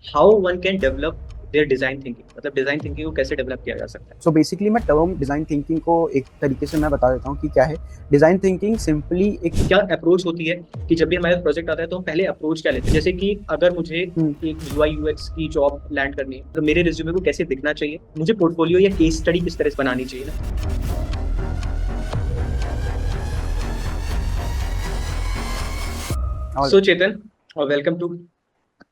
How one can develop their design thinking, मतलब design thinking को कैसे डेवलप किया जा सकता है। सो बेसिकली मैं टर्म डिज़ाइन थिंकिंग को एक तरीके से मैं बता देता हूँ कि क्या है। डिज़ाइन थिंकिंग सिंपली एक क्या अप्रोच होती है कि जब भी हमारे प्रोजेक्ट आता है तो हम पहले अप्रोच क्या लेते हैं, जैसे कि अगर मुझे एक यूआई यूएक्स की जॉब लैंड करनी है तो मेरे रिज्यूमे को कैसे दिखना चाहिए, मुझे पोर्टफोलियो या केस स्टडी किस तरह से बनानी चाहिए ना। और सो चेतन, और welcome to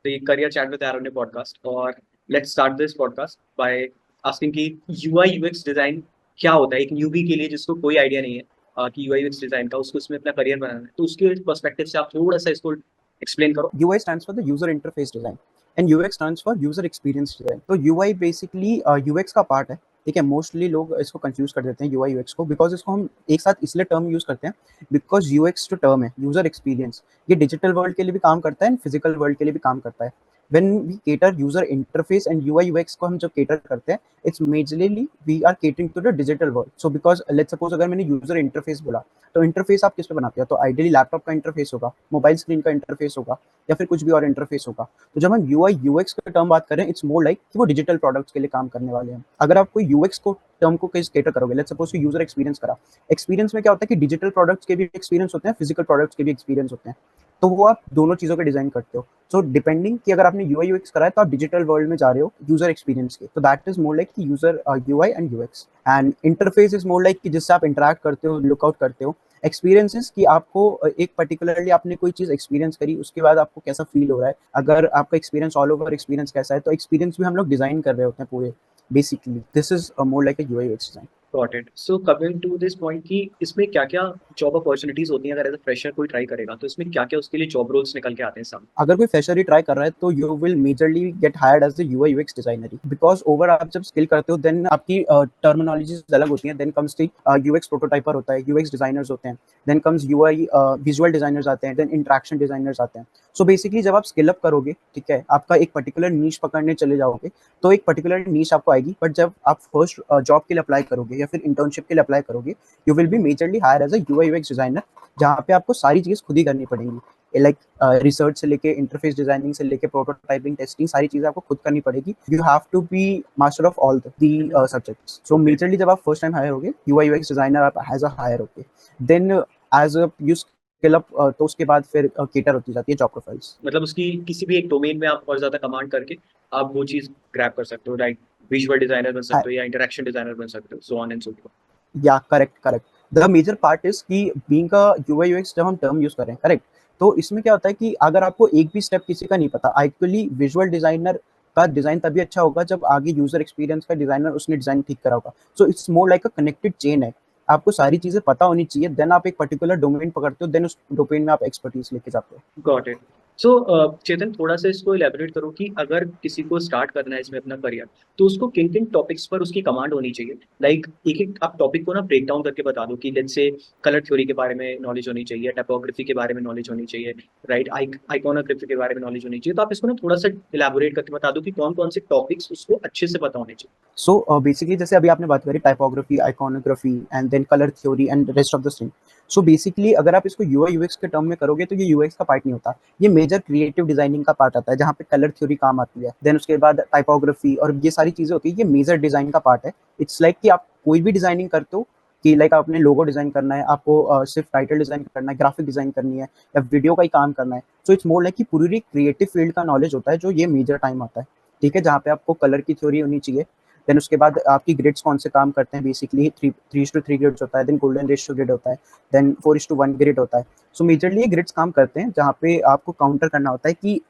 the career chat with Aerone podcast. और let's start this podcast by asking कि यूआई यूएक्स डिजाइन क्या होता है एक न्यूबी के लिए जिसको कोई आइडिया नहीं है कि यूआई यूएक्स डिजाइन का, उसको इसमें अपना करियर बनाना है, तो उसके पर्सपेक्टिव से आप थोड़ा सा इसको एक्सप्लेन करो। UI stands for the user interface design and UX stands for user experience design. तो UI बेसिकली UX का पार्ट है। ठीक है, मोस्टली लोग इसको कंफ्यूज कर देते हैं UI UX को, बिकॉज इसको हम एक साथ इसलिए टर्म यूज करते हैं बिकॉज UX जो टर्म है यूजर एक्सपीरियंस, ये डिजिटल वर्ल्ड के लिए भी काम करता है एंड फिजिकल वर्ल्ड के लिए भी काम करता है। When we cater user interface and UI UX को हम जब केटर करते हैं, it's majorly we are catering to the digital world. So because let's suppose अगर मैंने यूजर इंटरफेस बोला, तो इंटरफेस आप किस पे बनाते हो? तो आइडियली लैपटॉप का इंटरफेस होगा, मोबाइल स्क्रीन का इंटरफेस होगा, या फिर कुछ भी और इंटरफेस होगा। तो जब हम यूआई यूएक्स का टर्म बात करें, इट्स मोर लाइक कि वो डिजिटल प्रोडक्ट्स के लिए काम करने वाले हैं। अगर आप कोई यूएक्स को टर्म को कैसे केटर करोगे, लेट्स सपोज यूजर एक्सपीरियंस करा। एक्सपीरियंस में क्या होता है कि डिजिटल प्रोडक्ट्स के भी एक्सपीरियंस होते हैं, फिजिकल प्रोडक्ट्स के भी एक्सपीरियंस होते हैं। तो वो आप दोनों चीजों के डिजाइन करते हो। सो डिपेंडिंग कि अगर आपने यूआई यूएक्स करा है तो आप डिजिटल वर्ल्ड में जा रहे हो यूजर एक्सपीरियंस के, तो दैट इज मोर लाइक कि user UI and UX. And interface is more like कि जिससे आप इंटरेक्ट करते हो, लुकआउट करते हो। एक्सपीरियंसेस कि आपको एक पर्टिकुलरली आपने कोई चीज एक्सपीरियंस करी, उसके बाद आपको कैसा फील हो रहा है। अगर आपका एक्सपीरियंस ऑल ओवर एक्सपीरियंस कैसा है, तो एक्सपीरियंस भी हम लोग डिजाइन कर रहे होते हैं पूरे। Basically this is more like a UI UX design. Got it. So coming to this point कि इसमें क्या क्या जॉब अपॉर्चुनिटीज होती हैं, अगर एज अ फ्रेशर कोई ट्राई करेगा तो इसमें क्या क्या उसके लिए जॉब रोल्स निकल के आते हैं सामने। अगर कोई फ्रेशर ही ट्राई कर रहा है तो you will majorly get hired as the UI UX designer, because over आप जब स्किल करते हो देन आपकी टर्मिनोलॉजीज अलग होती हैं। Then comes the UX prototyper होता है, यूएक्स डिजाइनर्स होते हैं, then comes UI visual designers आते हैं, देन इंटरेक्शन डिजाइनर्स आते हैं। सो बेसिकली जब आप स्किल अप करोगे, ठीक है, आपका एक पर्टिकुलर नीश पकड़ने चले जाओगे, तो एक पर्टिकुलर नीश आपको आएगी। बट जब आप फर्स्ट जॉब के लिए अप्लाई करोगे या फिर इंटर्नशिप के लिए अप्लाई करोगे, you will be majorly hire as a UI UX designer, जहाँ पे आपको सारी चीज खुद ही करनी पड़ेंगी। लाइक रिसर्च से लेके इंटरफेस डिजाइनिंग से लेके प्रोटोटाइपिंग, टेस्टिंग, सारी चीजें आपको खुद करनी पड़ेगी। You have to be master of all the subjects. So okay. Majorly जब आप फर्स्ट टाइम हायर होगे यूआई यूएक्स डिजाइनर, आप एज अ हायर होगे, then as a you skill up, तो उसके बाद फिर केटर होती जाती है जॉब प्रोफाइल्स। मतलब उसकी किसी भी एक डोमेन में आप और ज्यादा कमांड करके आप वो चीज ग्रैब कर सकते हो, राइट। विजुअल डिजाइनर बन सकते हो या इंटरेक्शन डिजाइनर बन सकते हो, so on and so forth. या correct correct. The major part is कि बीइंग अ यूआई यूएक्स जब हम टर्म यूज करें, करेक्ट, तो इसमें क्या होता है कि अगर आपको एक भी स्टेप किसी का नहीं पता, एक्चुअली विजुअल डिजाइनर का डिजाइन तभी अच्छा होगा जब आगे यूजर एक्सपीरियंस का डिजाइनर उसने डिजाइन ठीक करा होगा। So it's more like a connected chain है। आपको सारी चीजें पता होनी चाहिए, देन आप एक पर्टिकुलर डोमेन पकड़ते हो, देन उस डोमेन में आप एक्सपर्टीज लेके जाते हो। Got it. सो चेतन, थोड़ा सा इसको इलेबोरेट करो कि अगर किसी को स्टार्ट करना है इसमें अपना करियर, तो उसको किन किन टॉपिक्स पर उसकी कमांड होनी चाहिए। लाइक एक एक आप टॉपिक को ना ब्रेक डाउन करके बता दो कि लेट्स से कलर थ्योरी के बारे में नॉलेज होनी चाहिए, टाइपोग्राफी के बारे में नॉलेज होनी चाहिए, राइट, आइकोनोग्राफी के बारे में नॉलेज होनी चाहिए। तो आप इसको ना थोड़ा सा इलेबोरेट करके बता दो कि कौन कौन से टॉपिक्स उसको अच्छे से पता होने चाहिए। सो बेसिकली जैसे अभी आपने बात करी typography, iconography and then colour theory and rest of the thing. So basically अगर आप इसको यूआई यूएक्स के टर्म में करोगे तो ये यूएक्स का पार्ट नहीं होता, ये मेजर क्रिएटिव डिजाइनिंग का पार्ट आता है, जहाँ पे कलर थ्योरी काम आती है। देन उसके बाद टाइपोग्राफी और ये सारी चीजें होती है, ये मेजर डिजाइन का पार्ट है। इट्स लाइक कि आप कोई भी डिजाइनिंग करते हो, कि लाइक आपने लोगो डिजाइन करना है, आपको सिर्फ टाइटल डिजाइन करना है, ग्राफिक डिजाइन करनी है, या वीडियो का ही काम करना है। सो इट्स मोर लाइक कि पूरी क्रिएटिव फील्ड का नॉलेज होता है, जो ये मेजर टाइम आता है। ठीक है, जहाँ पे आपको कलर की थ्योरी होनी चाहिए। देन उसके बाद आपकी ग्रिड्स कौन से काम करते हैं, बेसिकली 3:3 ग्रिड्स होता है, देन गोल्डन रेशियो ग्रिड होता है, देन 4:1 ग्रिड होता है। सो मेजरली ये ग्रिड्स काम करते हैं जहाँ पे आपको काउंटर करना होता है कि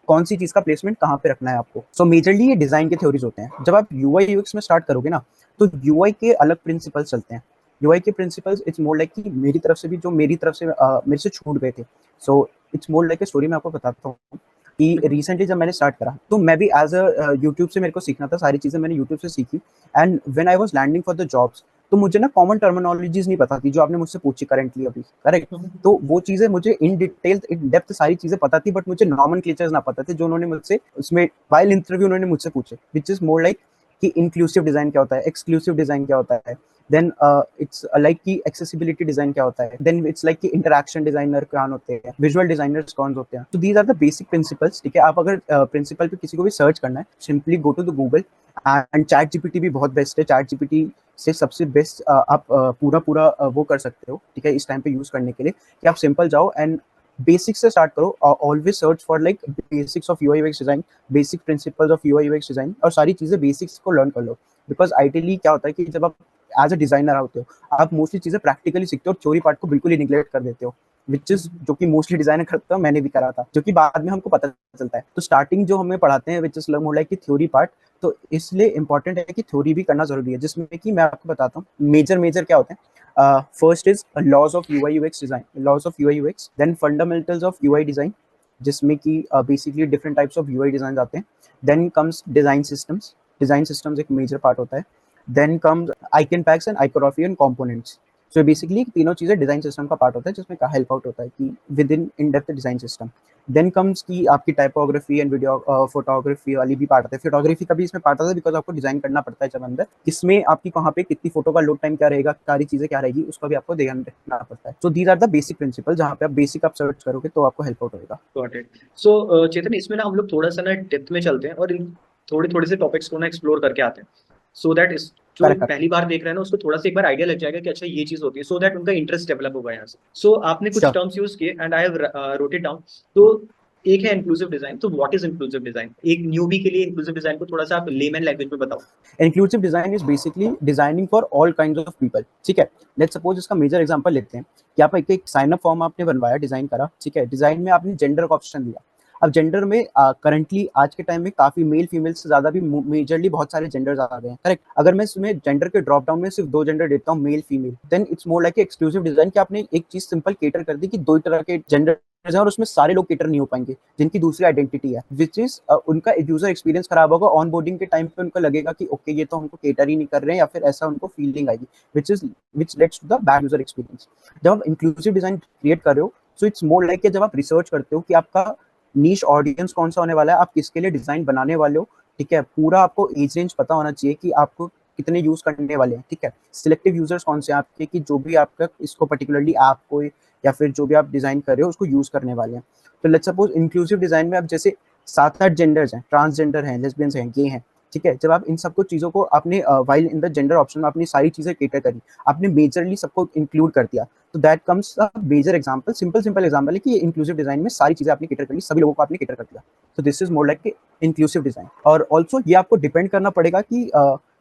कौन सी चीज का प्लेसमेंट कहाँ पे रखना है आपको। सो मेजरली ये डिजाइन के थ्योरीज होते हैं। जब आप यूआई यूएक्स में स्टार्ट करोगे ना, तो यूआई के अलग प्रिंसिपल्स चलते हैं। यूआई के प्रिंसिपल्स इट्स मोर लाइक कि मेरी तरफ से भी जो मेरी तरफ से मेरे से छूट गए थे। So it's more like a story, मैं आपको बताता हूँ कि रिसेंटली जब मैंने स्टार्ट करा, तो मैं भी एज अ यूट्यूब से मेरे को सीखना था, सारी चीज़ें मैंने यूट्यूब से सीखी। And when I was landing for the jobs, तो मुझे ना कॉमन टर्मिनोलॉजीज नहीं पता थी, जो आपने मुझसे पूछी करेंटली अभी, करेक्ट। तो वो चीज़ें मुझे इन डिटेल इन डेप्थ सारी चीज़ें पता थी, बट मुझे नॉमन क्लेचर्स ना पता थे, जो उन्होंने मुझसे उसमें वाइल इंटरव्यू उन्होंने मुझसे पूछे, विच इज मोर लाइक कि इंक्लूसिव डिजाइन क्या होता है, एक्सक्लूसिव डिजाइन क्या होता है, देन इट्स लाइक कि एक्सेसिबिलिटी डिजाइन क्या होता है, देन इट्स लाइक कि इंटरेक्शन डिजाइनर कौन होते हैं, विजुअल डिजाइनर्स कौन होते हैं। तो these are the basic principles, ठीक है। आप अगर प्रिंसिपल पे किसी को भी सर्च करना है, simply go to the Google, and chat GPT भी बहुत बेस्ट है। चैट जीपीटी से सबसे बेस्ट आप पूरा पूरा वो कर सकते हो, ठीक है, इस टाइम पे यूज करने के लिए, कि आप सिंपल जाओ एंड बेसिक से स्टार्ट करो। Always search for like basics of UI UX design, basic principles of UI UX design, और सारी चीजें बेसिक्स को लर्न कर लो। बिकॉज आइडियली क्या होता है कि जब आप एज अ डिजाइनर होते हो, आप मोस्टली चीजें प्रैक्टिकली सीखते हो और थ्योरी पार्ट को बिल्कुल ही निग्लेक्ट कर देते हो, विच इज जो कि मोस्टली डिजाइनर करता है, मैंने भी करा था, जो कि बाद में हमको पता चलता है। तो स्टार्टिंग जो हमें पढ़ाते हैं विच इज मोर लाइक की थ्योरी पार्ट, तो इसलिए इंपॉर्टेंट है कि थ्योरी भी करना जरूरी है, जिसमें कि मैं आपको बताता हूँ मेजर मेजर क्या होते हैं। First is laws of UI UX design, laws of UI UX, then fundamentals of UI design, जिसमें कि basically different types of UI design आते हैं। Then comes design systems, design systems एक मेजर पार्ट होता है। Then comes icon packs and iconography and components. So basically तीनों चीजें design system का पार्ट होता है, जिसमें का हेल्प आउट होता है कि with in depth design system. Then comes की आपकी टाइपोग्राफी एंड वीडियो फोटोग्राफी वाली भी पार्ट आता है। फोटोग्राफी का भी इसमें पार्ट आता है, बिकॉज आपको डिजाइन करना पड़ता है जब अंदर, इसमें आपकी कहाँ पे कितनी फोटो का लोड टाइम क्या रहेगा, सारी चीजें क्या रहेगी, उसका भी आपको ध्यान रखना पड़ता है। So these are the basic principle, जहाँ पे आप बेसिक आप सर्च करोगे तो आपको हेल्प आउट होगा। Got it. सो चेतन, इसमें ना हम लोग थोड़ा सा ना डेप्थ में चलते हैं और इन थोड़े थोड़े से टॉपिक्स को ना एक्सप्लोर करके आते हैं, सो दैट इस जो करेक्ट। पहली बार देख रहे हैं ना उसको थोड़ा सा एक बार आइडिया लग जाएगा कि अच्छा ये चीज होती है, सो दैट उनका इंटरेस्ट डेवलप होगा यहाँ से। सो आपने कुछ श्योर। टर्म्स यूज किए and I have wrote it down. तो एक है इंक्लूसिव डिजाइन। तो व्हाट इज इंक्लूसिव डिजाइन? एक न्यूबी के लिए इंक्लूसिव डिजाइन को थोड़ा सा आप लेमन लैंग्वेज में बताओ। Inclusive design is basically designing for all kind of people, ठीक है। लेट्स सपोज इसका मेजर एग्जांपल लेते हैं कि आप एक साइन अप फॉर्म आपने बनवाया, डिजाइन करा, ठीक है। डिजाइन में आपने जेंडर का ऑप्शन दिया। अब जेंडर में करंटली आज के टाइम में काफी मेल फीमेल से ज्यादा भी मेजरली बहुत सारे जेंडर्स आ गए हैं, करेक्ट। अगर मैं इसमें जेंडर के ड्रॉप डाउन में सिर्फ दो जेंडर देता हूँ, male female, then it's more like exclusive design, कि आपने एक चीज सिंपल केटर कर दी कि दो तरह के जेंडर हैं और उसमें सारे लोग केटर नहीं हो पाएंगे जिनकी दूसरी आइडेंटिटी है, विच इज उनका यूजर एक्सपीरियंस खराब होगा। ऑन बोर्डिंग के टाइम पे उनको लगेगा कि ओके ये तो हमको केटर ही नहीं कर रहे हैं, या फिर ऐसा उनको फीलिंग आएगी, which lets to the bad user experience. जब आप इंक्लूसिव डिजाइन क्रिएट कर रहे हो, सो इट्स मोर लाइक जब आप रिसर्च करते हो कि आपका नीश ऑडियंस कौन सा होने वाला है, आप किसके लिए डिजाइन बनाने वाले हो, ठीक है। पूरा आपको एज रेंज पता होना चाहिए कि आपको कितने यूज करने वाले हैं, ठीक है। सिलेक्टिव यूजर्स कौन से हैं आपके, कि जो भी आपका इसको पर्टिकुलरली ऐप को या फिर जो भी आप डिजाइन कर रहे हो उसको यूज करने वाले हैं। तो लेट्स सपोज इंक्लूसिव डिजाइन में अब जैसे 7-8 जेंडर्स हैं, ट्रांसजेंडर हैं, लेस्बियंस हैं, गे हैं, ठीक है। जब आप इन सबको चीजों को आपने while in the gender option में अपनी सारी चीजें केटर करी, आपने मेजरली सबको इंक्लूड कर दिया, तो that comes a major example. Simple example है कि ये इंक्लूसिव डिजाइन में सारी चीजें आपने केटर कर ली, सभी लोगों को आपने केटर कर दिया। तो this is more like inclusive design. और ऑल्सो ये आपको डिपेंड करना पड़ेगा कि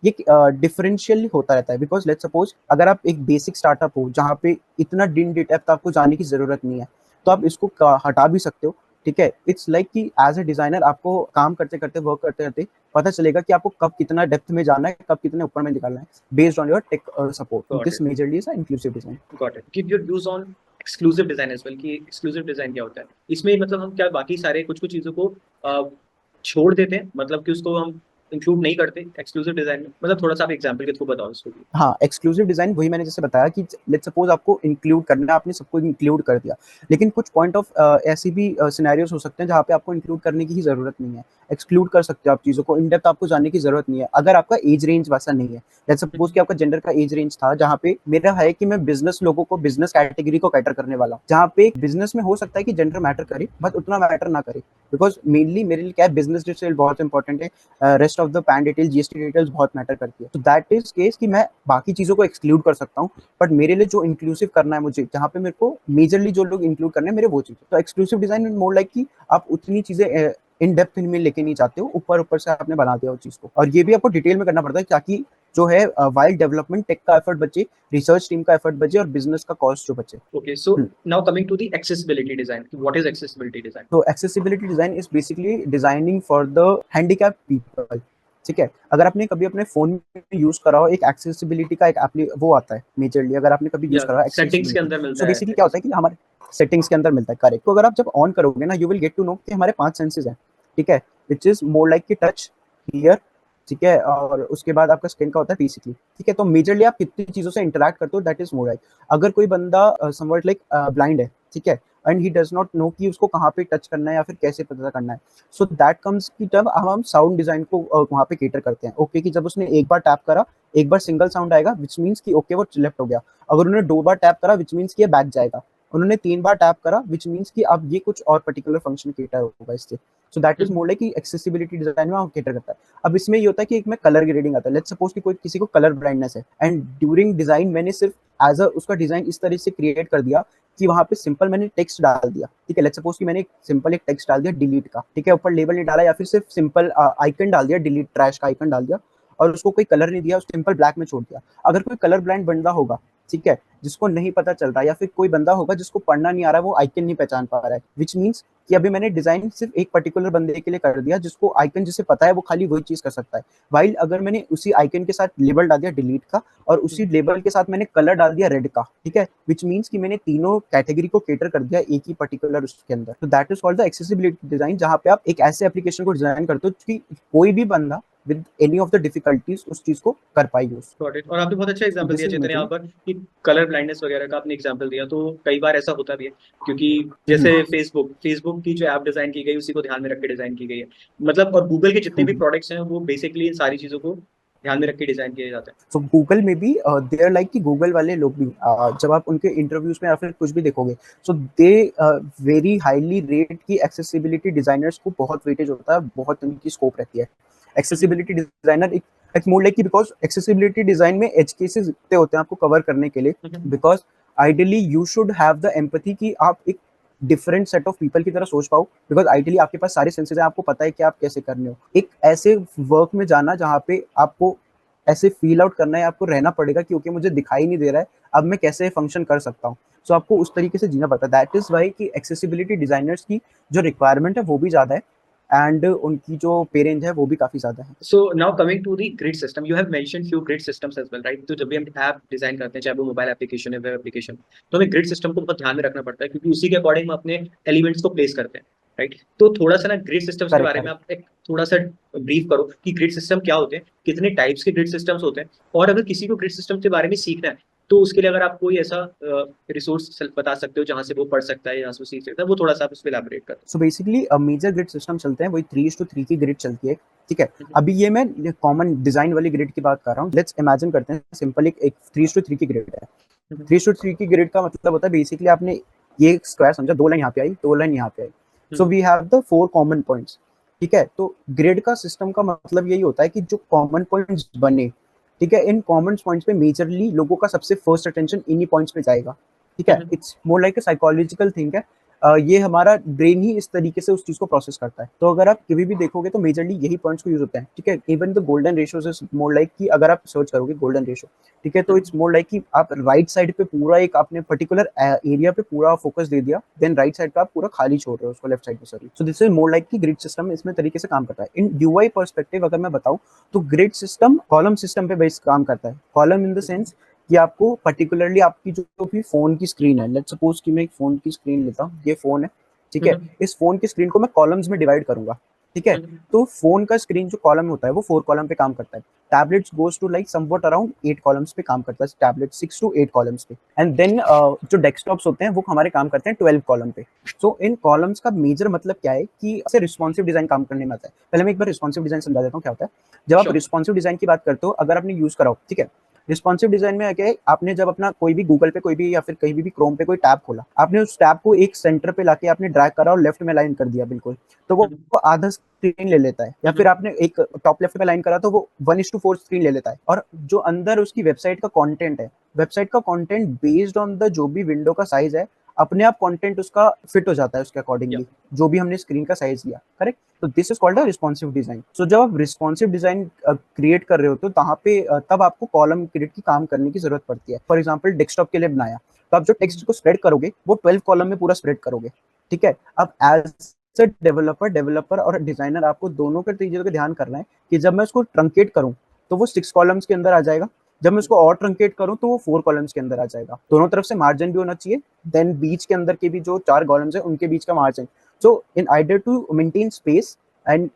ये डिफरेंशियल होता रहता है, बिकॉज लेट्स सपोज अगर आप एक बेसिक स्टार्टअप हो जहाँ पे इतना इन डेप्थ आपको जाने की जरूरत नहीं है, तो आप इसको हटा भी सकते हो, ठीक है। इट्स लाइक कि एज ए डिजाइनर आपको काम करते करते वर्क करते करते पता चलेगा कि आपको कब कितना डेप्थ में जाना है, कब कितने ऊपर में निकालना है, based on your tech support. Got this it. Majorly is inclusive design. Got it. Give your views on exclusive design as well, कि एक्सक्लूसिव डिजाइन क्या होता है। इसमें मतलब हम क्या बाकी सारे कुछ कुछ चीजों को छोड़ देते हैं, मतलब कि उसको हम इंक्लूड नहीं करते एक्सक्लूसिव डिजाइन में? मतलब थोड़ा सा आप एग्जांपल के थ्रू बताओ इसको भी। हाँ, एक्सक्लूसिव डिजाइन वही मैंने जैसे बताया कि लेट्स सपोज आपको इंक्लूड करना है, आपने सबको इंक्लूड कर दिया, लेकिन कुछ पॉइंट ऑफ ऐसी भी सिनेरियोस हो सकते हैं जहाँ पे आपको इंक्लूड करने की ही जरूरत नहीं है। एक्सक्लूड कर सकते हो आप चीजों को, इन डेप्थ आपको जानने की जरूरत नहीं है अगर आपका एज रेंज वैसा नहीं है। लेट्स सपोज कि आपका जेंडर का एज रेंज था, जहाँ पे मेरा है कि मैं बिजनेस लोगों को, बिजनेस कैटेगरी को कैटर करने वाला हूँ, जहाँ पे बिजनेस में हो सकता है कि जेंडर मैटर करे बट उतना मैटर ना करे, बिकॉज मेनली मेरे लिए क्या है, बिजनेस डिटेल बहुत इंपॉर्टेंट है, rest of the pan detail, GST details बहुत मैटर करती है। तो दैट इज केस कि मैं बाकी चीजों को एक्सक्लूड कर सकता हूँ, बट मेरे लिए जो इंक्लूसिव करना है मुझे, जहाँ पे मेरे को मेजरली जो लोग इंक्लूड करने हैं मेरे वो चीज, तो एक्सक्लूसिव डिजाइन मोर लाइक कि आप उतनी चीजें इन डेप्थ में लेके नहीं जाते हो, ऊपर ऊपर से आपने बना दिया उस चीज को। और ये भी आपको डिटेल में करना पड़ता है ताकि जो है वाइल्ड डेवलपमेंट टेक का एफर्ट बचे, रिसर्च टीम का एफर्ट बचे और बिजनेस का कॉस्ट जो बचे। Okay, so now coming to the accessibility design. What is accessibility design? तो accessibility design is basically designing for the handicap people, ठीक है। अगर आपने कभी अपने फोन में यूज करा हो, एक एक्सेसिबिलिटी का एक वो आता है मेजरली, अगर आपने कभी यूज या करा हो सेटिंग्स के एक्सेसिबिलिटी, अंदर सो मिलता है बेसिकली क्या होता है एक्सेस। कि हमारे सेटिंग्स के अंदर मिलता है, करेक्ट। तो अगर आप जब ऑन करोगे ना, you will get to know कि हमारे 5 सेंसेस हैं, ठीक है, विच इज मोर लाइक कि टच, हियर, ठीक है, और उसके बाद आपका स्किन का होता है बेसिकली, ठीक है। तो मेजरली आप कितनी चीजों से इंटरेक्ट करते हो, दैट इज मोर लाइक। अगर कोई बंदा समवट लाइक ब्लाइंड है, ठीक है, and he does not know कि उसको कहाँ पे टच करना है या फिर कैसे पता करना है, सो दैट कम्स की तब हम साउंड डिजाइन को वहाँ पे केटर करते हैं, ओके, कि जब उसने एक बार टैप करा, एक बार सिंगल साउंड आएगा विच मीन्स कि ओके वो लेफ्ट हो गया, अगर उन्होंने 2 बार टैप करा विच मीन्स कि ये बैक जाएगा, उन्होंने 3 बार टैप करा विच मीन्स कि अब ये कुछ और पर्टिकुलर फंक्शन केटर होगा इससे। So that is more like कि एक्सेसिबिलिटी डिजाइन में केटर करता है। अब इसमें ये होता है कि एक में कलर ग्रेडिंग आता है, लेट्स सपोज कि कोई किसी को कलर ब्लाइंडनेस है एंड ड्यूरिंग डिजाइन मैंने सिर्फ एज अ उसका डिजाइन इस तरह से क्रिएट कर दिया कि वहां पे सिंपल मैंने टेक्स्ट डाल दिया, ठीक है, लेट्स सपोज कि मैंने सिंपल एक टेक्स्ट डाल दिया डिलीट का, ठीक है, ऊपर लेबल नहीं डाला या फिर सिर्फ सिंपल आइकन डाल दिया, डिलीट ट्रैश का आइकन डाल दिया और उसको कोई कलर नहीं दिया, सिंपल ब्लैक में छोड़ दिया। अगर कोई कलर ब्लाइंड बंदा होगा, ठीक है, जिसको नहीं पता चल रहा, या फिर कोई बंदा होगा जिसको पढ़ना नहीं आ रहा है, वो आइकन नहीं पहचान पा रहा है, विच मीन्स कि अभी मैंने डिजाइन सिर्फ एक पर्टिकुलर बंदे के लिए कर दिया, जिसको आइकन जिसे पता है वो खाली वही चीज कर सकता है। वाइल अगर मैंने उसी आइकन के साथ लेबल डाल दिया डिलीट का और उसी लेबल के साथ मैंने कलर डाल दिया रेड का, ठीक है, विच मीन्स कि मैंने तीनों कैटेगरी को केटर कर दिया एक ही पर्टिकुलर उसके अंदर। तो that is called the accessibility design, जहां पे आप एक ऐसे एप्लीकेशन को डिजाइन करते हो कि कोई भी बंदा with any of the difficulties उस चीज को कर पाई यूज। Got it। और आपने बहुत अच्छा एग्जांपल दिस दिया इज चेतन यहाँ मेजरली। पर कि कलर ब्लाइंडनेस वगैरह का आपने एग्जांपल दिया, तो कई बार ऐसा होता भी है क्योंकि जैसे फेसबुक की जो ऐप डिजाइन की गई उसी को ध्यान में रख के डिजाइन की गई है, मतलब, और गूगल के जितने भी प्रोडक्ट्स हैं वो बेसिकली इन सारी चीजों को ध्यान में रख के डिजाइन किए जाते हैं। सो गूगल में भी दे आर लाइक कि गूगल वाले लोग भी जब आप उनके इंटरव्यूज में या फिर कुछ भी देखोगे, सो दे वेरी हाईली रेट की एक्सेसिबिलिटी डिजाइनर्स को बहुत वेटेज होता है, बहुत उनकी स्कोप रहती है। एक्सेसिबिलिटी डिजाइनर एक मोड लाइक कि बिकॉज एक्सेसिबिलिटी डिजाइन में एज केसेस इतने होते हैं आपको कवर करने के लिए, because ideally you should have the empathy कि आप एक डिफरेंट सेट ऑफ पीपल की तरह सोच पाओ, बिकॉज आइडियली आपके पास सारे सेंसेस हैं, आपको पता है कि आप कैसे करने हो। एक ऐसे वर्क में जाना जहाँ पे आपको ऐसे फील आउट करना है, आपको रहना पड़ेगा कि ओके मुझे दिखाई नहीं दे रहा है, अब मैं कैसे फंक्शन कर सकता हूँ। सो आपको उस तरीके से जीना पड़ता है। दैट इज वाई कि एक्सेसिबिलिटी डिजाइनर्स की जो रिक्वायरमेंट है वो भी ज्यादा है एंड उनकी जो पे रेंज है वो भी काफी ज्यादा है। So now coming to the grid system, you have mentioned few grid systems as well, right? तो जब भी हम ऐप डिजाइन करते हैं, चाहे वो मोबाइल एप्लीकेशन है, वेब एप्लीकेशन, तो हमें ग्रिड सिस्टम को बहुत ध्यान में रखना पड़ता है क्योंकि उसी के अकॉर्डिंग हम अपने एलिमेंट्स को प्लेस करते हैं, राइट? तो थोड़ा सा ना ग्रिड सिस्टम्स के करेक्ट बारे में करेक्ट। आप एक थोड़ा सा ब्रीफ करो कि ग्रिड सिस्टम क्या होते हैं, कितने टाइप्स के ग्रिड सिस्टम्स होते हैं, और अगर किसी को ग्रिड सिस्टम के बारे में सीखना है तो उसके लिए अगर आप कोई ऐसा रिसोर्स बता सकते हो जहां से वो पढ़ सकता है, जहां से वो सीख सकता है, वो थोड़ा सा आप उस पर इलैबोरेट कर। So basically major grid system चलते हैं वही 3:3 की ग्रिड चलती है, ठीक है। अभी ये मैं कॉमन डिजाइन वाली ग्रिड की बात कर रहा हूँ। लेट्स इमेजिन करते हैं सिंपल एक 3:3 की ग्रिड है। 3:3 की ग्रिड का मतलब होता है बेसिकली आपने ये स्क्वायर समझा, 2 लाइन यहाँ पे आई, 2 लाइन यहाँ पे आई, so we have the 4 common points, ठीक है। तो ग्रिड का सिस्टम का मतलब यही होता है कि जो कॉमन पॉइंट्स बने, ठीक है, इन कॉमन पॉइंट्स पे मेजरली लोगों का सबसे फर्स्ट अटेंशन इन्हीं पॉइंट्स पे जाएगा, ठीक है। It's more like a psychological thing है। ये हमारा ब्रेन ही इस तरीके से उस चीज को प्रोसेस करता है। तो अगर आप कभी भी देखोगे तो मेजरली यही पॉइंट्स को यूज होते हैं, ठीक है। Even the golden ratios is more like कि अगर आप सर्च करोगे गोल्डन रेशियो, ठीक है, तो इट्स मोर लाइक कि आप राइट साइड पे पूरा एक आपने पर्टिकुलर एरिया पे पूरा फोकस दे दिया, देन राइट साइड पे आप पूरा खाली छोड़ रहे हो उसको लेफ्ट साइड पे। Sorry, so this is more like कि ग्रिड सिस्टम इसमें तरीके से काम करता है। इन यूआई पर्सपेक्टिव अगर मैं बताऊं तो ग्रिड सिस्टम कॉलम सिस्टम पे बेस काम करता है। कॉलम इन द सेंस कि आपको पर्टिकुलरली आपकी जो भी फोन की स्क्रीन है, लेट्स सपोज कि मैं एक फोन की स्क्रीन लेता हूँ, ये फोन है, ठीक है, इस फोन की स्क्रीन को मैं कॉलम्स में डिवाइड करूंगा, ठीक है। तो फोन का स्क्रीन जो कॉलम होता है वो 4 कॉलम पे काम करता है। Tablets goes to like somewhat around 8 columns पे काम करता है, टैबलेट 6 to 8 कॉलम्स पे। एंड देन जो डेस्कटॉप्स होते हैं वो हमारे काम करते हैं 12 कॉलम पे। सो इन कॉलम्स का मेजर मतलब क्या है कि इससे रिस्पॉन्सिव डिजाइन काम करने में आता है। पहले मैं एक बार रिस्पॉन्सिव डिजाइन समझा देता हूँ क्या होता है। जब आप श्योर। रिस्पॉन्सिव डिजाइन की बात करते हो, अगर आपने यूज करा हो, ठीक है, रिस्पॉन्सिव डिजाइन में क्या है, आपने जब अपना कोई भी गूगल पे कोई भी या फिर कहीं भी क्रोम पे कोई टैब खोला, आपने उस टैब को एक सेंटर पे लाके आपने ड्रैग करा और लेफ्ट में लाइन कर दिया बिल्कुल, तो वो आधा स्क्रीन ले लेता है। या फिर आपने एक टॉप लेफ्ट में लाइन करा तो वो 1:4 स्क्रीन ले लेता है। और जो अंदर उसकी वेबसाइट का कंटेंट है, वेबसाइट का कंटेंट बेस्ड ऑन द जो भी विंडो का साइज है, अपने आप कंटेंट उसका फिट हो जाता है उसके अकॉर्डिंगली, जो भी हमने स्क्रीन का साइज लिया, करेक्ट। तो this is called a responsive design. So जब आप रिस्पॉन्सिव डिजाइन क्रिएट कर रहे हो तो तहाँ पे तब आपको कॉलम क्रिएट की काम करने की जरूरत पड़ती है। फॉर एग्जाम्पल डेस्कटॉप के लिए बनाया, तो आप जो टेक्स्ट को स्प्रेड करोगे वो 12 कॉलम में पूरा स्प्रेड करोगे, ठीक है। अब एज डेवलपर और डिजाइनर आपको दोनों के चीजों का ध्यान करना है कि जब मैं उसको ट्रंकेट करूं तो वो 6 कॉलम्स के अंदर आ जाएगा, जब मैं उसको और ट्रंकेट करूं तो वो 4 कॉलम्स के अंदर आ जाएगा। दोनों तरफ से मार्जिन भी होना चाहिए, देन बीच के अंदर के भी जो 4 कॉलम्स है उनके बीच का margin. So in order to maintain space and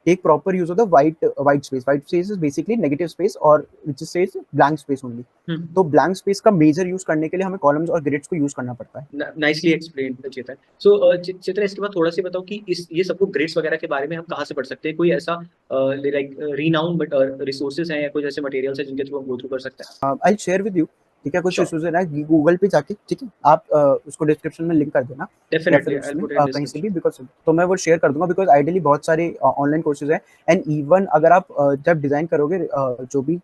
take proper use of the white space is basically negative space और which says blank space only. तो ब्लैंक स्पेस का मेजर यूज करने के लिए हमें कॉलम्स और ग्रिड्स को यूज करना पड़ता है। नाइसली एक्सप्लेन चेतन। सो चेतन, इसके बाद थोड़ा सा बताओ कि इस ये सबको ग्रेड्स वगैरह के बारे में हम कहाँ से पढ़ सकते हैं? कोई ऐसा लाइक रीनाउंड रिसोर्सेज हैं या कुछ ऐसे मटेरियल्स हैं जिनके थ्रू हम गो थ्रू कर सकते हैं? आई शेयर विद यू, ठीक है, कुछ रिसोर्सेज है गूगल पे जाके, ठीक है, आप उसको डिस्क्रिप्शन में लिंक कर देना या फिर उसमें कहीं से भी, बिकॉज तो मैं वो शेयर कर दूंगा, बिकॉज आइडियली बहुत सारे ऑनलाइन कोर्सेज है। एंड इवन अगर आप जब डिजाइन करोगे, जो भी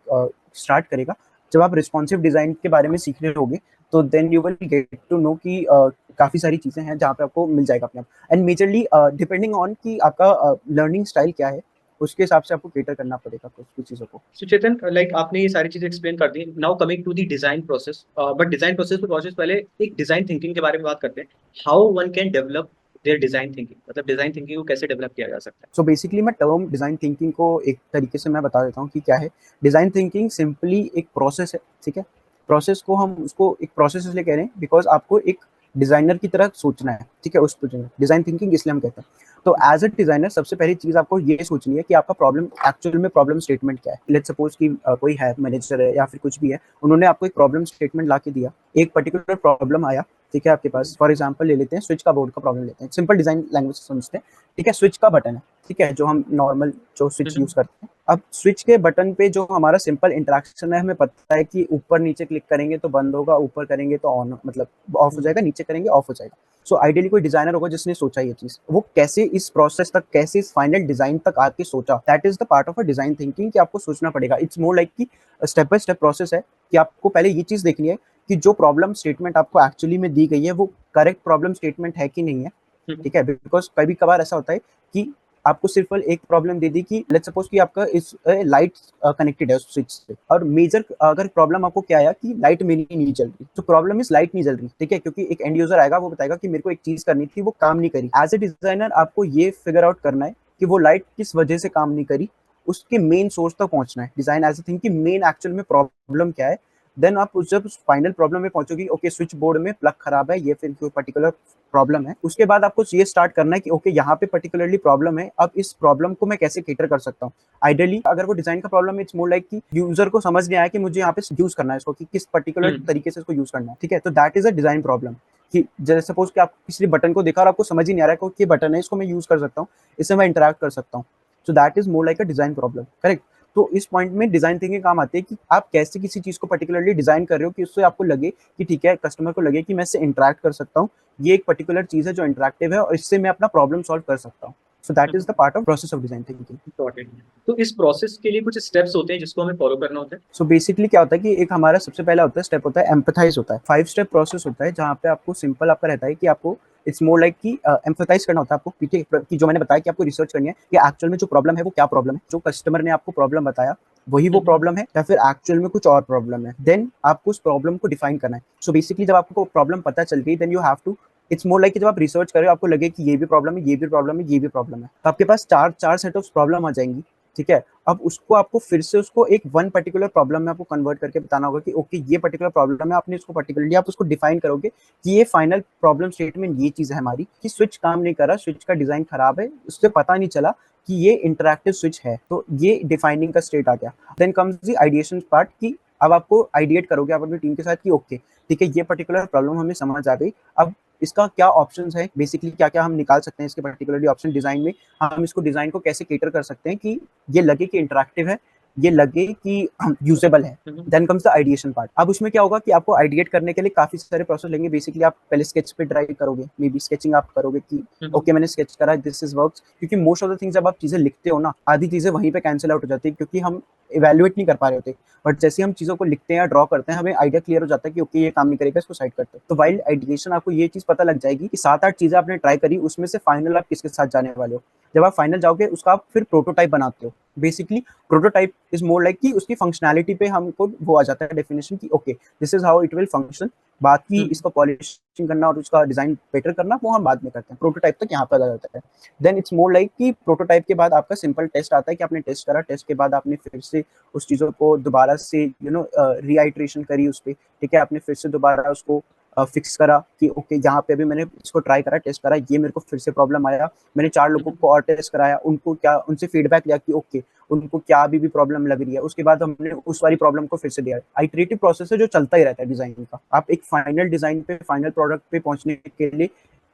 स्टार्ट करेगा, जब आप रिस्पॉन्सिव डिजाइन के बारे में सीख रहे होगे, तो then you will get to know कि काफी सारी चीजें हैं जहाँ पे आपको मिल जाएगा अपने आप। एंड मेजरली डिपेंडिंग ऑन कि आपका लर्निंग स्टाइल क्या है, उसके हिसाब से आपको केटर करना पड़ेगा कुछ चीजों को। सो चेतन, लाइक आपने ये सारी चीजें एक्सप्लेन कर दी। Now coming to the design process, but design process को पहुंचने से पहले एक डिजाइन थिंकिंग के बारे में बात करते हैं। How one can develop their design thinking, मतलब डिजाइन थिंकिंग को कैसे डेवलप किया जा सकता है? सो बेसिकली मैं टर्म डिजाइन थिंकिंग को एक तरीके से मैं बता देता हूँ कि क्या है। डिजाइन थिंकिंग सिंपली एक प्रोसेस है, ठीक है। प्रोसेस को हम उसको एक प्रोसेस इसलिए कह रहे हैं बिकॉज आपको एक डिजाइनर की तरह सोचना है, ठीक है। उस डिजाइन थिंकिंग इसलिए हम कहते हैं। तो एज अ डिजाइनर सबसे पहली चीज आपको ये सोचनी है कि आपका प्रॉब्लम एक्चुअल में प्रॉब्लम स्टेटमेंट क्या है। लेट्स सपोज कि कोई है मैनेजर है या फिर कुछ भी है, उन्होंने आपको एक प्रॉब्लम स्टेटमेंट ला के दिया, एक पर्टिकुलर प्रॉब्लम आया, ठीक है, आपके पास। फॉर एग्जाम्पल ले लेते हैं स्विच का बोर्ड का प्रॉब्लम लेते हैं, सिंपल डिजाइन लैंग्वेज समझते हैं, ठीक है। स्विच का बटन है, ठीक है, जो हम नॉर्मल जो स्विच यूज करते हैं। अब स्विच के बटन पे जो हमारा सिंपल इंटरेक्शन है, हमें पता है कि ऊपर नीचे क्लिक करेंगे तो बंद होगा, ऊपर करेंगे तो ऑन, मतलब ऑफ हो जाएगा, नीचे करेंगे ऑफ हो जाएगा। सो आइडियली कोई डिजाइनर होगा जिसने सोचा ये चीज, वो कैसे इस प्रोसेस तक, कैसे इस फाइनल डिजाइन तक आके सोचा, that is the part of a design thinking कि आपको सोचना पड़ेगा। इट्स मोर लाइक कि स्टेप बाय स्टेप प्रोसेस है कि आपको पहले ये चीज देखनी है कि जो प्रॉब्लम स्टेटमेंट आपको एक्चुअली में दी गई है वो करेक्ट प्रॉब्लम स्टेटमेंट है कि नहीं है, ठीक है। बिकॉज कभी कभार ऐसा होता है कि आपको सिर्फ एक प्रॉब्लम दे दी कि लेट्स सपोज कि आपका इस लाइट कनेक्टेड है उस स्विच से, और मेजर अगर प्रॉब्लम आपको क्या आया कि लाइट मेरी नहीं जल रही, तो प्रॉब्लम इस लाइट नहीं जल रही, ठीक है। क्योंकि एक एंड यूजर आएगा, वो बताएगा कि मेरे को एक चीज करनी थी, वो काम नहीं करी। एज ए डिजाइनर आपको ये फिगर आउट करना है कि वो लाइट किस वजह से काम नहीं करी, उसके मेन सोर्स तक पहुंचना है। डिजाइन एज ए थिंग कि मेन एक्चुअल में प्रॉब्लम क्या है। देन आप जब फाइनल प्रॉब्लम में पहुंचोगी, ओके स्विच बोर्ड में प्लग खराब है, ये फिर कोई पर्टिकुलर प्रॉब्लम है, उसके बाद आपको ये स्टार्ट करना है कि ओके यहाँ पे पर्टिकुलरली प्रॉब्लम है, अब इस प्रॉब्लम को मैं कैसे केटर कर सकता हूँ। आइडियली अगर वो डिजाइन का प्रॉब्लम है, इट्स मोर लाइक कि यूजर को समझ नहीं आया कि मुझे यहाँ पे यूज करना है इसको, कि किस पर्टिकुलर तरीके से इसको यूज करना है, ठीक है। तो that is a design problem कि जैसे सपोज कि आप किसी बटन को देखा और आपको समझ ही नहीं आ रहा है कि बटन है, इसको मैं यूज कर सकता हूँ, इससे मैं इंटरेक्ट कर सकता हूँ। So that is more like a design problem, correct. तो इस पॉइंट में डिजाइन थिंकिंग काम आती है कि आप कैसे किसी चीज को पर्टिकुलरली डिजाइन कर रहे हो कि उससे आपको लगे कि ठीक है, कस्टमर को लगे कि मैं इससे इंटरेक्ट कर सकता हूँ, ये एक पर्टिकुलर चीज है जो इंटरेक्टिव है और इससे मैं अपना प्रॉब्लम सॉल्व कर सकता हूँ। So that is the part of process of design thinking. तो इस प्रोसेस के लिए कुछ स्टेप्स होते हैं जिसको हमें फॉलो करना होता है? सो बेसिकली क्या होता है कि एक हमारा सबसे पहला होता है स्टेप होता है एम्पथाइज होता है। 5 स्टेप प्रोसेस होता है जहाँ पे आपको सिंपल आपका रहता है कि आपको इट्स मोर लाइक कि एम्पथाइज करना होता है आपको, कि जो मैंने बताया कि आपको रिसर्च करनी है कि एक्चुअल में जो प्रॉब्लम है वो क्या प्रॉब्लम है, जो कस्टमर ने आपको प्रॉब्लम बताया वही वो प्रॉब्लम है या फिर एक्चुअल में कुछ और प्रॉब्लम है। देन आपको उस प्रॉब्लम को डिफाइन करना है। सो बेसिकली जब आपको प्रॉब्लम पता चल गई, then you have to, it's more like कि जब आप रिसर्च करें आपको लगे कि ये भी प्रॉब्लम है, ये भी प्रॉब्लम है, ये भी प्रॉब्लम है, तो आपके पास चार सेट ऑफ प्रॉब्लम आ जाएंगी, ठीक है। अब उसको आपको फिर से उसको एक वन पर्टिकुलर प्रॉब्लम में आपको कन्वर्ट करके बताना होगा कि ओके ये पर्टिकुलर प्रॉब्लम है, आपने इसको पर्टिकुलरली आप उसको डिफाइन करोगे कि ये फाइनल प्रॉब्लम स्टेटमेंट ये चीज है हमारी कि स्विच काम नहीं कर रहा, स्विच का डिजाइन खराब है, उससे पता नहीं चला कि ये इंटरैक्टिव स्विच है, तो ये डिफाइनिंग का स्टेट आ गया। Then comes the ideation part कि अब आपको आइडिएट करोगे आप अपनी टीम के साथ कि ओके ठीक है, ये पर्टिकुलर प्रॉब्लम हमें समझ आ गई, अब इसका क्या ऑप्शंस है, बेसिकली क्या क्या हम निकाल सकते हैं इसके पर्टिकुलरली ऑप्शन डिजाइन में, हम इसको डिजाइन को कैसे केटर कर सकते हैं कि ये लगे कि इंटरैक्टिव है, ये लगे कि यूजेबल है। Then comes the ideation part. अब उसमें क्या होगा कि आपको आइडिएट करने के लिए काफी सारे प्रोसेस लेंगे। बेसिकली आप पहले स्केच पे ड्राइव करोगे, मे बी स्केचिंग आप करोगे कि ओके मैंने स्केच करा, दिस इज वर्क्स, क्योंकि मोस्ट ऑफ द थिंग्स जब आप चीजें लिखते हो ना, आधी चीजें वहीं पे कैंसिल आउट हो जाती है क्योंकि हम इवेल्युएट नहीं कर पा रहे होते। बट जैसे हम चीजों को लिखते हैं या ड्रॉ करते हैं, हमें आइडिया क्लियर हो जाता है कि ओके ये काम नहीं करेगा, इसको साइड करते हैं। तो वाइल आइडिएशन आपको ये चीज पता लग जाएगी कि 7-8 चीजें आपने ट्राई करी, उसमें से फाइनल आप किसके साथ जाने वाले हो। जब आप फाइनल जाओगे उसका आप फिर प्रोटोटाइप बनाते हो। Basically prototype is more like कि उसकी फंक्शनैलिटी पे हमको वो आ जाता है डेफिनेशन की okay this is how it will function. बाकी इसको पॉलिशिंग करना और उसका डिजाइन बेटर करना वो हम बाद में करते हैं, प्रोटोटाइप तक यहाँ पर आ जाता है। देन इट्स मोर लाइक कि प्रोटोटाइप के बाद आपका सिंपल टेस्ट आता है कि आपने टेस्ट करा, टेस्ट के बाद आपने फिर से उस चीज़ों को दोबारा से रीआइट्रेशन करी उस पर, ठीक है, आपने फिर से दोबारा उसको फिक्स करा कि ओके यहाँ पे अभी मैंने इसको ट्राई करा, टेस्ट करा, ये मेरे को फिर से प्रॉब्लम आया, मैंने 4 लोगों को और टेस्ट कराया, उनको क्या, उनसे फीडबैक लिया कि ओके उनको क्या अभी भी प्रॉब्लम लग रही है, उसके बाद हमने उस वाली प्रॉब्लम को फिर से दिया। आइटरेटिव प्रोसेस है जो चलता ही रहता है डिजाइन का। आप एक फाइनल डिजाइन पे, फाइनल प्रोडक्ट पे पहुंचने के लिए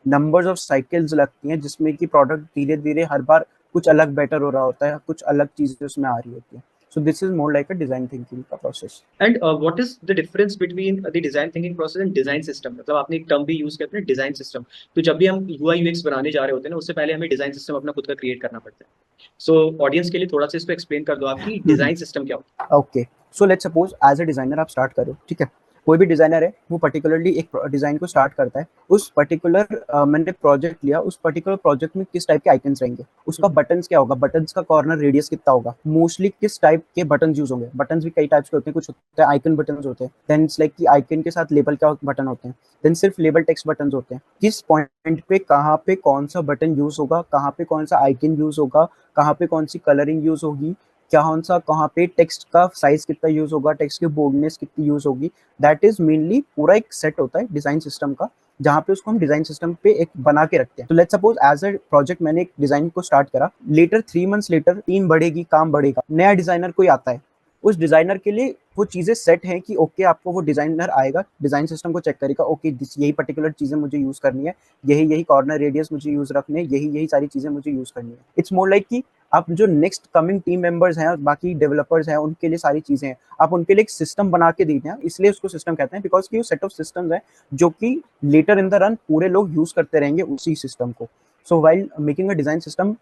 नंबर्स ऑफ साइकिल्स लगती हैं, जिसमें कि प्रोडक्ट धीरे धीरे हर बार कुछ अलग बेटर हो रहा होता है, कुछ अलग चीजें उसमें आ रही होती है। So this is more like a design thinking का process. And what is the difference between the design thinking process and design system? मतलब आपने एक टर्म भी यूज किया अपने डिजाइन सिस्टम। तो जब भी हम यूआई यूएक्स बनाने जा रहे होते हैं ना, उससे पहले हमें डिजाइन सिस्टम अपना खुद का क्रिएट करना पड़ता है। सो ऑडियंस के लिए थोड़ा सा इसको एक्सप्लेन कर दो आपकी डिजाइन सिस्टम क्या होता है। Okay, so let's suppose as a designer आप स्टार्ट करो, ठीक है। कोई भी डिजाइनर है वो पर्टिकुलरली एक डिजाइन को स्टार्ट करता है, उस पर्टिकुलर मैंने प्रोजेक्ट लिया, उस पर्टिकुलर प्रोजेक्ट में किस टाइप के आइकन्स रहेंगे, उसका बटन्स क्या होगा, बटन्स का कॉर्नर रेडियस कितना होगा, मोस्टली किस टाइप के बटन्स यूज होंगे। बटन्स भी कई टाइप्स के होते हैं, कुछ होते हैं आइकन बटन्स होते हैं, देन इट्स लाइक कि आइकन के साथ लेबल का बटन होते हैं, देन सिर्फ लेबल टेक्स्ट बटन्स होते हैं। किस पॉइंट पे कहाँ पे कौन सा बटन यूज होगा, कहाँ पे कौन सा आइकन यूज होगा, कहाँ पे कौन सी कलरिंग यूज होगी, कौन सा कहाँ पे टेक्स्ट का साइज कितना यूज होगा, टेक्स्ट की बोल्डनेस कितनी यूज होगी, दैट इज मेनली पूरा एक सेट होता है डिजाइन सिस्टम का, जहाँ पे उसको हम डिजाइन सिस्टम पे एक बना के रखते हैं। तो let's suppose as a project मैंने एक डिजाइन को स्टार्ट करा, लेटर 3 मंथ्स लेटर टीम बढ़ेगी, काम बढ़ेगा, नया डिजाइनर कोई आता है, उस डिजाइनर के लिए वो चीजें सेट हैं कि ओके आपको वो डिजाइनर आएगा, डिजाइन सिस्टम को चेक करेगा, ओके यही पर्टिकुलर चीजें मुझे यूज करनी है, यही यही कॉर्नर रेडियस मुझे यूज रखने, यही यही सारी चीजें मुझे यूज करनी है। इट्स मोर लाइक कि आप जो नेक्स्ट कमिंग टीम मेंबर्स हैं और बाकी डेवलपर्स हैं उनके लिए सारी चीजें हैं, आप उनके लिए एक सिस्टम बना के देते हैं, इसलिए उसको सिस्टम कहते हैं, बिकॉज की वो सेट ऑफ सिस्टम्स है जो कि लेटर इन द रन पूरे लोग यूज करते रहेंगे उसी सिस्टम को। So while making a design system,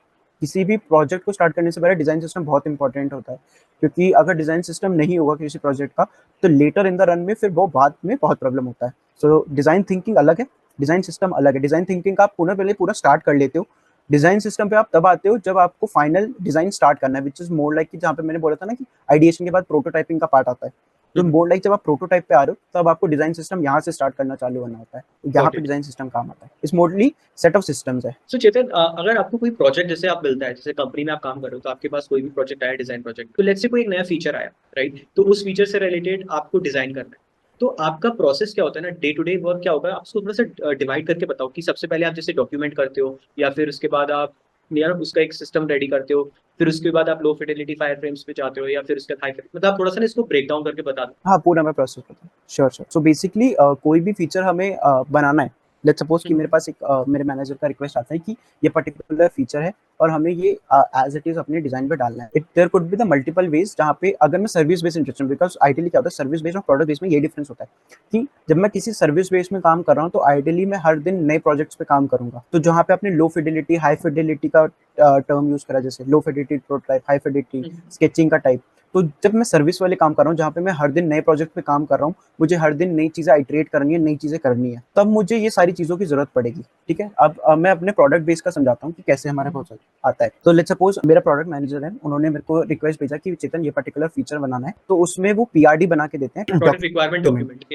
किसी भी प्रोजेक्ट को स्टार्ट करने से पहले डिजाइन सिस्टम बहुत इंपॉर्टेंट होता है, क्योंकि अगर डिजाइन सिस्टम नहीं होगा किसी प्रोजेक्ट का तो लेटर इन द रन में फिर वो बाद में बहुत प्रॉब्लम होता है। सो डिजाइन थिंकिंग अलग है, डिजाइन सिस्टम अलग है। डिजाइन थिंकिंग का आप पहले पूरा स्टार्ट कर लेते हो, डिजाइन सिस्टम पे आप तब आते हो जब आपको फाइनल डिजाइन स्टार्ट करना है, विच इज मोर लाइक कि जहाँ पे मैंने बोला था ना कि आइडिएशन के बाद प्रोटोटाइपिंग का पार्ट आता है, तो मोर लाइक जब आप प्रोटोटाइप पे आ रहे हो तब आपको डिजाइन सिस्टम यहाँ से स्टार्ट करना चालू होना होता है, यहाँ पे डिजाइन सिस्टम काम आता है। इस मोडली सेट ऑफ सिस्टम्स है। सो चेतन, अगर आपको कोई प्रोजेक्ट जैसे आप मिलता है, जैसे कंपनी में आप काम कर रहे हो, तो आपके पास कोई भी प्रोजेक्ट आया, डिजाइन प्रोजेक्ट, तो लेट्स से कोई एक नया फीचर आया, राइट, तो उस फीचर से रिलेटेड आपको डिजाइन करना है, तो आपका प्रोसेस क्या होता है ना, डे टू डे वर्क क्या होगा, आप उसको थोड़ा सा डिवाइड करके बताओ कि सबसे पहले आप जैसे डॉक्यूमेंट करते हो, या फिर उसके बाद आप यार उसका एक सिस्टम रेडी करते हो, फिर उसके बाद आप लो फिडेलिटी फायर फ्रेम्स पे जाते हो, या फिर उसका हाई, मतलब आप थोड़ा सा ना इसको ब्रेक डाउन करके बता दो। हाँ, पूरा मैं प्रोसेस करता हूँ। Sure sure. सो बेसिकली कोई भी फीचर हमें बनाना है, लेट्स सपोज कि मेरे पास एक मेरे मैनेजर का रिक्वेस्ट आता है कि ये पर्टिकुलर फीचर है और हमें ये एज इट इज अपने डिजाइन पे डालना है। It there could be the multiple ways, जहाँ पे अगर मैं सर्विस बेस्ड इंटरेस्ट हूँ, बिकॉज आइडियली क्या होता है सर्विस बेस्ड और प्रोडक्ट बेस्ड में ये डिफरेंस होता है कि जब मैं किसी सर्विस बेस्ड में काम कर रहा हूँ तो आइडियली मैं हर दिन नए प्रोजेक्ट्स पे काम करूंगा, तो जहाँ पे आपने लो फिडेलिटी हाई फिडेलिटी का टर्म यूज करा, जैसे low fidelity prototype, high fidelity sketching का टाइप, तो जब मैं सर्विस वाले काम कर रहा हूँ जहाँ पे मैं हर दिन नए प्रोजेक्ट पे काम कर रहा हूँ, मुझे हर दिन नई चीजें आइटरेट करनी है, नई चीजें करनी है, तब मुझे ये सारी चीजों की जरूरत पड़ेगी। ठीक है, अब मैं अपने प्रोडक्ट बेस का समझाता हूँ कि कैसे हमारे प्रोजेक्ट आता है। तो लेट्स सपोज मेरा प्रोडक्ट मैनेजर है, उन्होंने मेरे को रिक्वेस्ट भेजा कि चेतन ये पर्टिकुलर फीचर बनाना है, तो उसमें वो पीआरडी बना के देते हैं, प्रोडक्ट रिक्वायरमेंट डॉक्यूमेंट।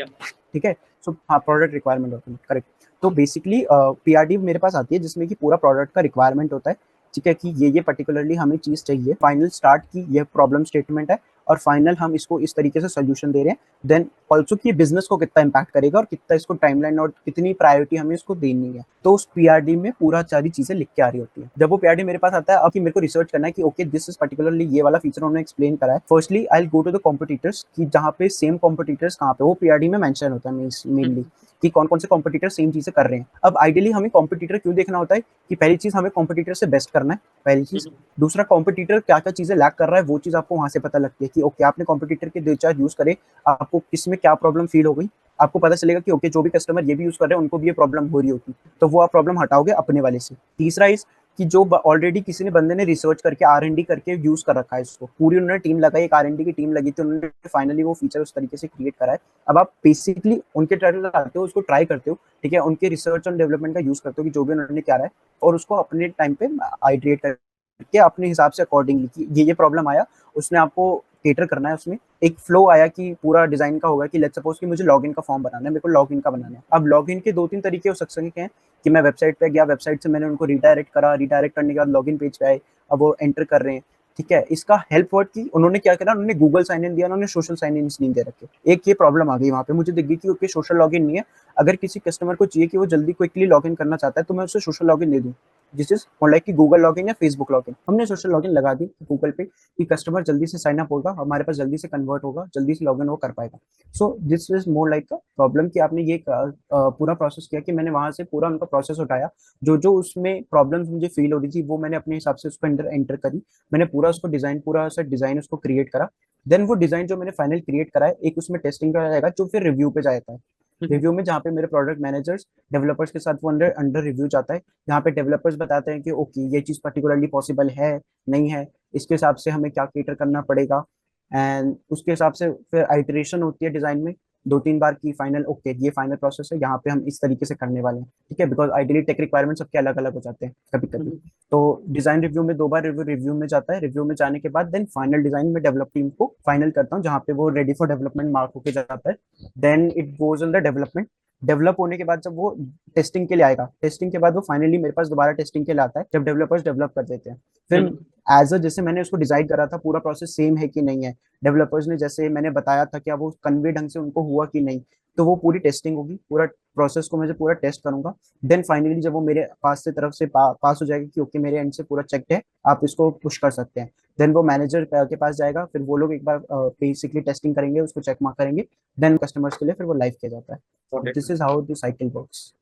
ठीक है, सो हाँ प्रोडक्ट रिक्वायरमेंट डॉक्यूमेंट, करेक्ट। तो बेसिकली पीआरडी मेरे पास आती है जिसमें कि पूरा प्रोडक्ट का रिक्वायरमेंट होता है, ठीक है, कि ये पर्टिकुलरली हमें चीज चाहिए, फाइनल स्टार्ट की ये प्रॉब्लम स्टेटमेंट है और फाइनल हम इसको इस तरीके से सोल्यूशन दे रहे हैं, देन ऑल्सो कि बिजनेस को कितना इम्पैक्ट करेगा और कितना इसको टाइमलाइन और कितनी प्रायोरिटी हमें इसको देनी है, तो उस पीआरडी में पूरा सारी चीजें लिख के आ रही होती है। जब वो पीआरडी मेरे पास आता है, अब कि मेरे को रिसर्च करना है कि ओके दिस इज पर्टिकुलरली ये वाला फीचर उन्होंने एक्सप्लेन करा है, firstly I will go to the competitors कि जहाँ पे सेम कॉम्पिटिटर्स कहाँ पे, वो पीआरडी में मेंशन होता है मेनली कि कौन कौन से कॉम्पिटिटर सेम चीजें कर रहे हैं। अब आइडियली हमें कॉम्पिटिटर क्यों देखना होता है कि पहली चीज हमें कॉम्पिटिटर से बेस्ट करना है, पहली चीज। दूसरा, कॉम्पिटिटर क्या क्या चीजें लैक कर रहा है वो चीज आपको वहां से पता लगती है कि ओके आपने कॉम्पिटिटर के 2-4 यूज करे, आपको किसमें क्या प्रॉब्लम फील हो गई, आपको पता चलेगा कि ओके जो भी कस्टमर ये भी यूज कर रहे हैं उनको भी ये प्रॉब्लम हो रही होगी, तो वो आप प्रॉब्लम हटाओगे अपने वाले से। तीसरा इस कि जो ऑलरेडी किसी ने बंदे ने रिसर्च करके आर&डी करके यूज कर रखा है इसको, पूरी उन्होंने टीम लगाई, एक आर&डी की टीम लगी थी, उन्होंने फाइनली वो फीचर उस तरीके से क्रिएट करा है। अब आप बेसिकली उनके ट्रायल आते हो, उसको ट्राई करते हो, ठीक है, उनके रिसर्च और डेवलपमेंट का यूज करते हो कि जो भी उन्होंने क्या है, और उसको अपने टाइम पे आइटरेट करके अपने हिसाब से अकॉर्डिंगली कि ये प्रॉब्लम आया, उसने आपको केटर करना है। उसमें एक फ्लो आया कि पूरा डिजाइन का होगा कि लेट्स सपोज कि मुझे लॉगिन का फॉर्म बनाना है, मेरे को लॉगिन का बनाना है। अब लॉगिन के 2-3 तरीके हो सकते हैं कि मैं वेबसाइट पे गया, वेबसाइट से मैंने उनको रिडायरेक्ट करा, रिडायरेक्ट करने के बाद लॉगिन पेज पे आए, अब वो एंटर कर रहे हैं, ठीक है, इसका हेल्प वर्ड की उन्होंने क्या करा, उन्होंने गूगल साइन इन दिया, उन्होंने सोशल साइन इन नहीं दे रखे। एक ये प्रॉब्लम आ गई वहाँ पे, मुझे दिख गई कि ओके सोशल लॉगिन नहीं है। अगर किसी कस्टमर को चाहिए कि वो जल्दी क्विकली लॉगिन करना चाहता है तो मैं उसे सोशल लॉगिन दे दूँ, दिस इज लाइक कि गूगल लॉगिन या फेसबुक लॉगिन। हमने सोशल लॉगिन लगा दी गूगल पे कि कस्टमर जल्दी से साइन अप होगा, हमारे पास जल्दी से कन्वर्ट होगा, जल्दी से लॉगिन वो कर पाएगा। So this is more like a problem कि आपने ये पूरा प्रोसेस किया कि मैंने वहां से पूरा उनका प्रोसेस उठाया, जो जो उसमें प्रॉब्लम्स मुझे फील हो रही थी वो मैंने अपने हिसाब से उसको अंदर एंटर करी, मैंने पूरा उसको डिजाइन, पूरा सा डिजाइन उसको क्रिएट करा। देन वो डिजाइन जो मैंने फाइनल क्रिएट करा है, एक उसमें टेस्टिंग का जाएगा जो फिर रिव्यू पे जाता है। रिव्यू में जहाँ पे मेरे प्रोडक्ट मैनेजर्स डेवलपर्स के साथ वो अंडर अंडर रिव्यू जाता है, जहाँ पे डेवलपर्स बताते हैं कि ओके ये चीज पर्टिकुलरली पॉसिबल है, नहीं है, इसके हिसाब से हमें क्या केटर करना पड़ेगा। एंड उसके हिसाब से फिर आइटरेशन होती है डिजाइन में 2-3 बार की फाइनल, ओके ये फाइनल प्रोसेस है, यहाँ पे हम इस तरीके से करने वाले हैं। ठीक है, बिकॉज आइडियली टेक रिक्वायरमेंट सबके अलग अलग हो जाते हैं कभी कभी। तो डिजाइन रिव्यू में 2 बार रिव्यू में जाता है, रिव्यू में जाने के बाद देन फाइनल डिजाइन में डेवलप टीम को फाइनल करता हूँ, जहाँ पे वो रेडी फॉर डेवलपमेंट मार्क होके जाता है। Then it goes in the development. Develop होने के बाद जब वो टेस्टिंग के लिए आएगा, टेस्टिंग के बाद वो फाइनली मेरे पास दोबारा टेस्टिंग के लिए आता है, जब डेवलपर्स डेवलप कर देते हैं। फिर एज अ जैसे मैंने उसको डिजाइन करा था, पूरा प्रोसेस सेम है कि नहीं है, डेवलपर्स ने जैसे मैंने बताया था क्या वो कन्वे ढंग से उनको हुआ कि नहीं, तो वो पूरी टेस्टिंग होगी, पूरा प्रोसेस को मैं पूरा टेस्ट करूंगा। देन फाइनली जब वो मेरे पास से तरफ से पास हो जाएगा कि ओके मेरे एंड से पूरा चेक्ड है, आप इसको पुश कर सकते हैं, देन वो मैनेजर के पास जाएगा, फिर वो लोग एक बार बेसिकली टेस्टिंग करेंगे, उसको चेक मार्क करेंगे, देन कस्टमर्स के लिए फिर वो लाइव किया जाता है। This is how the cycle works.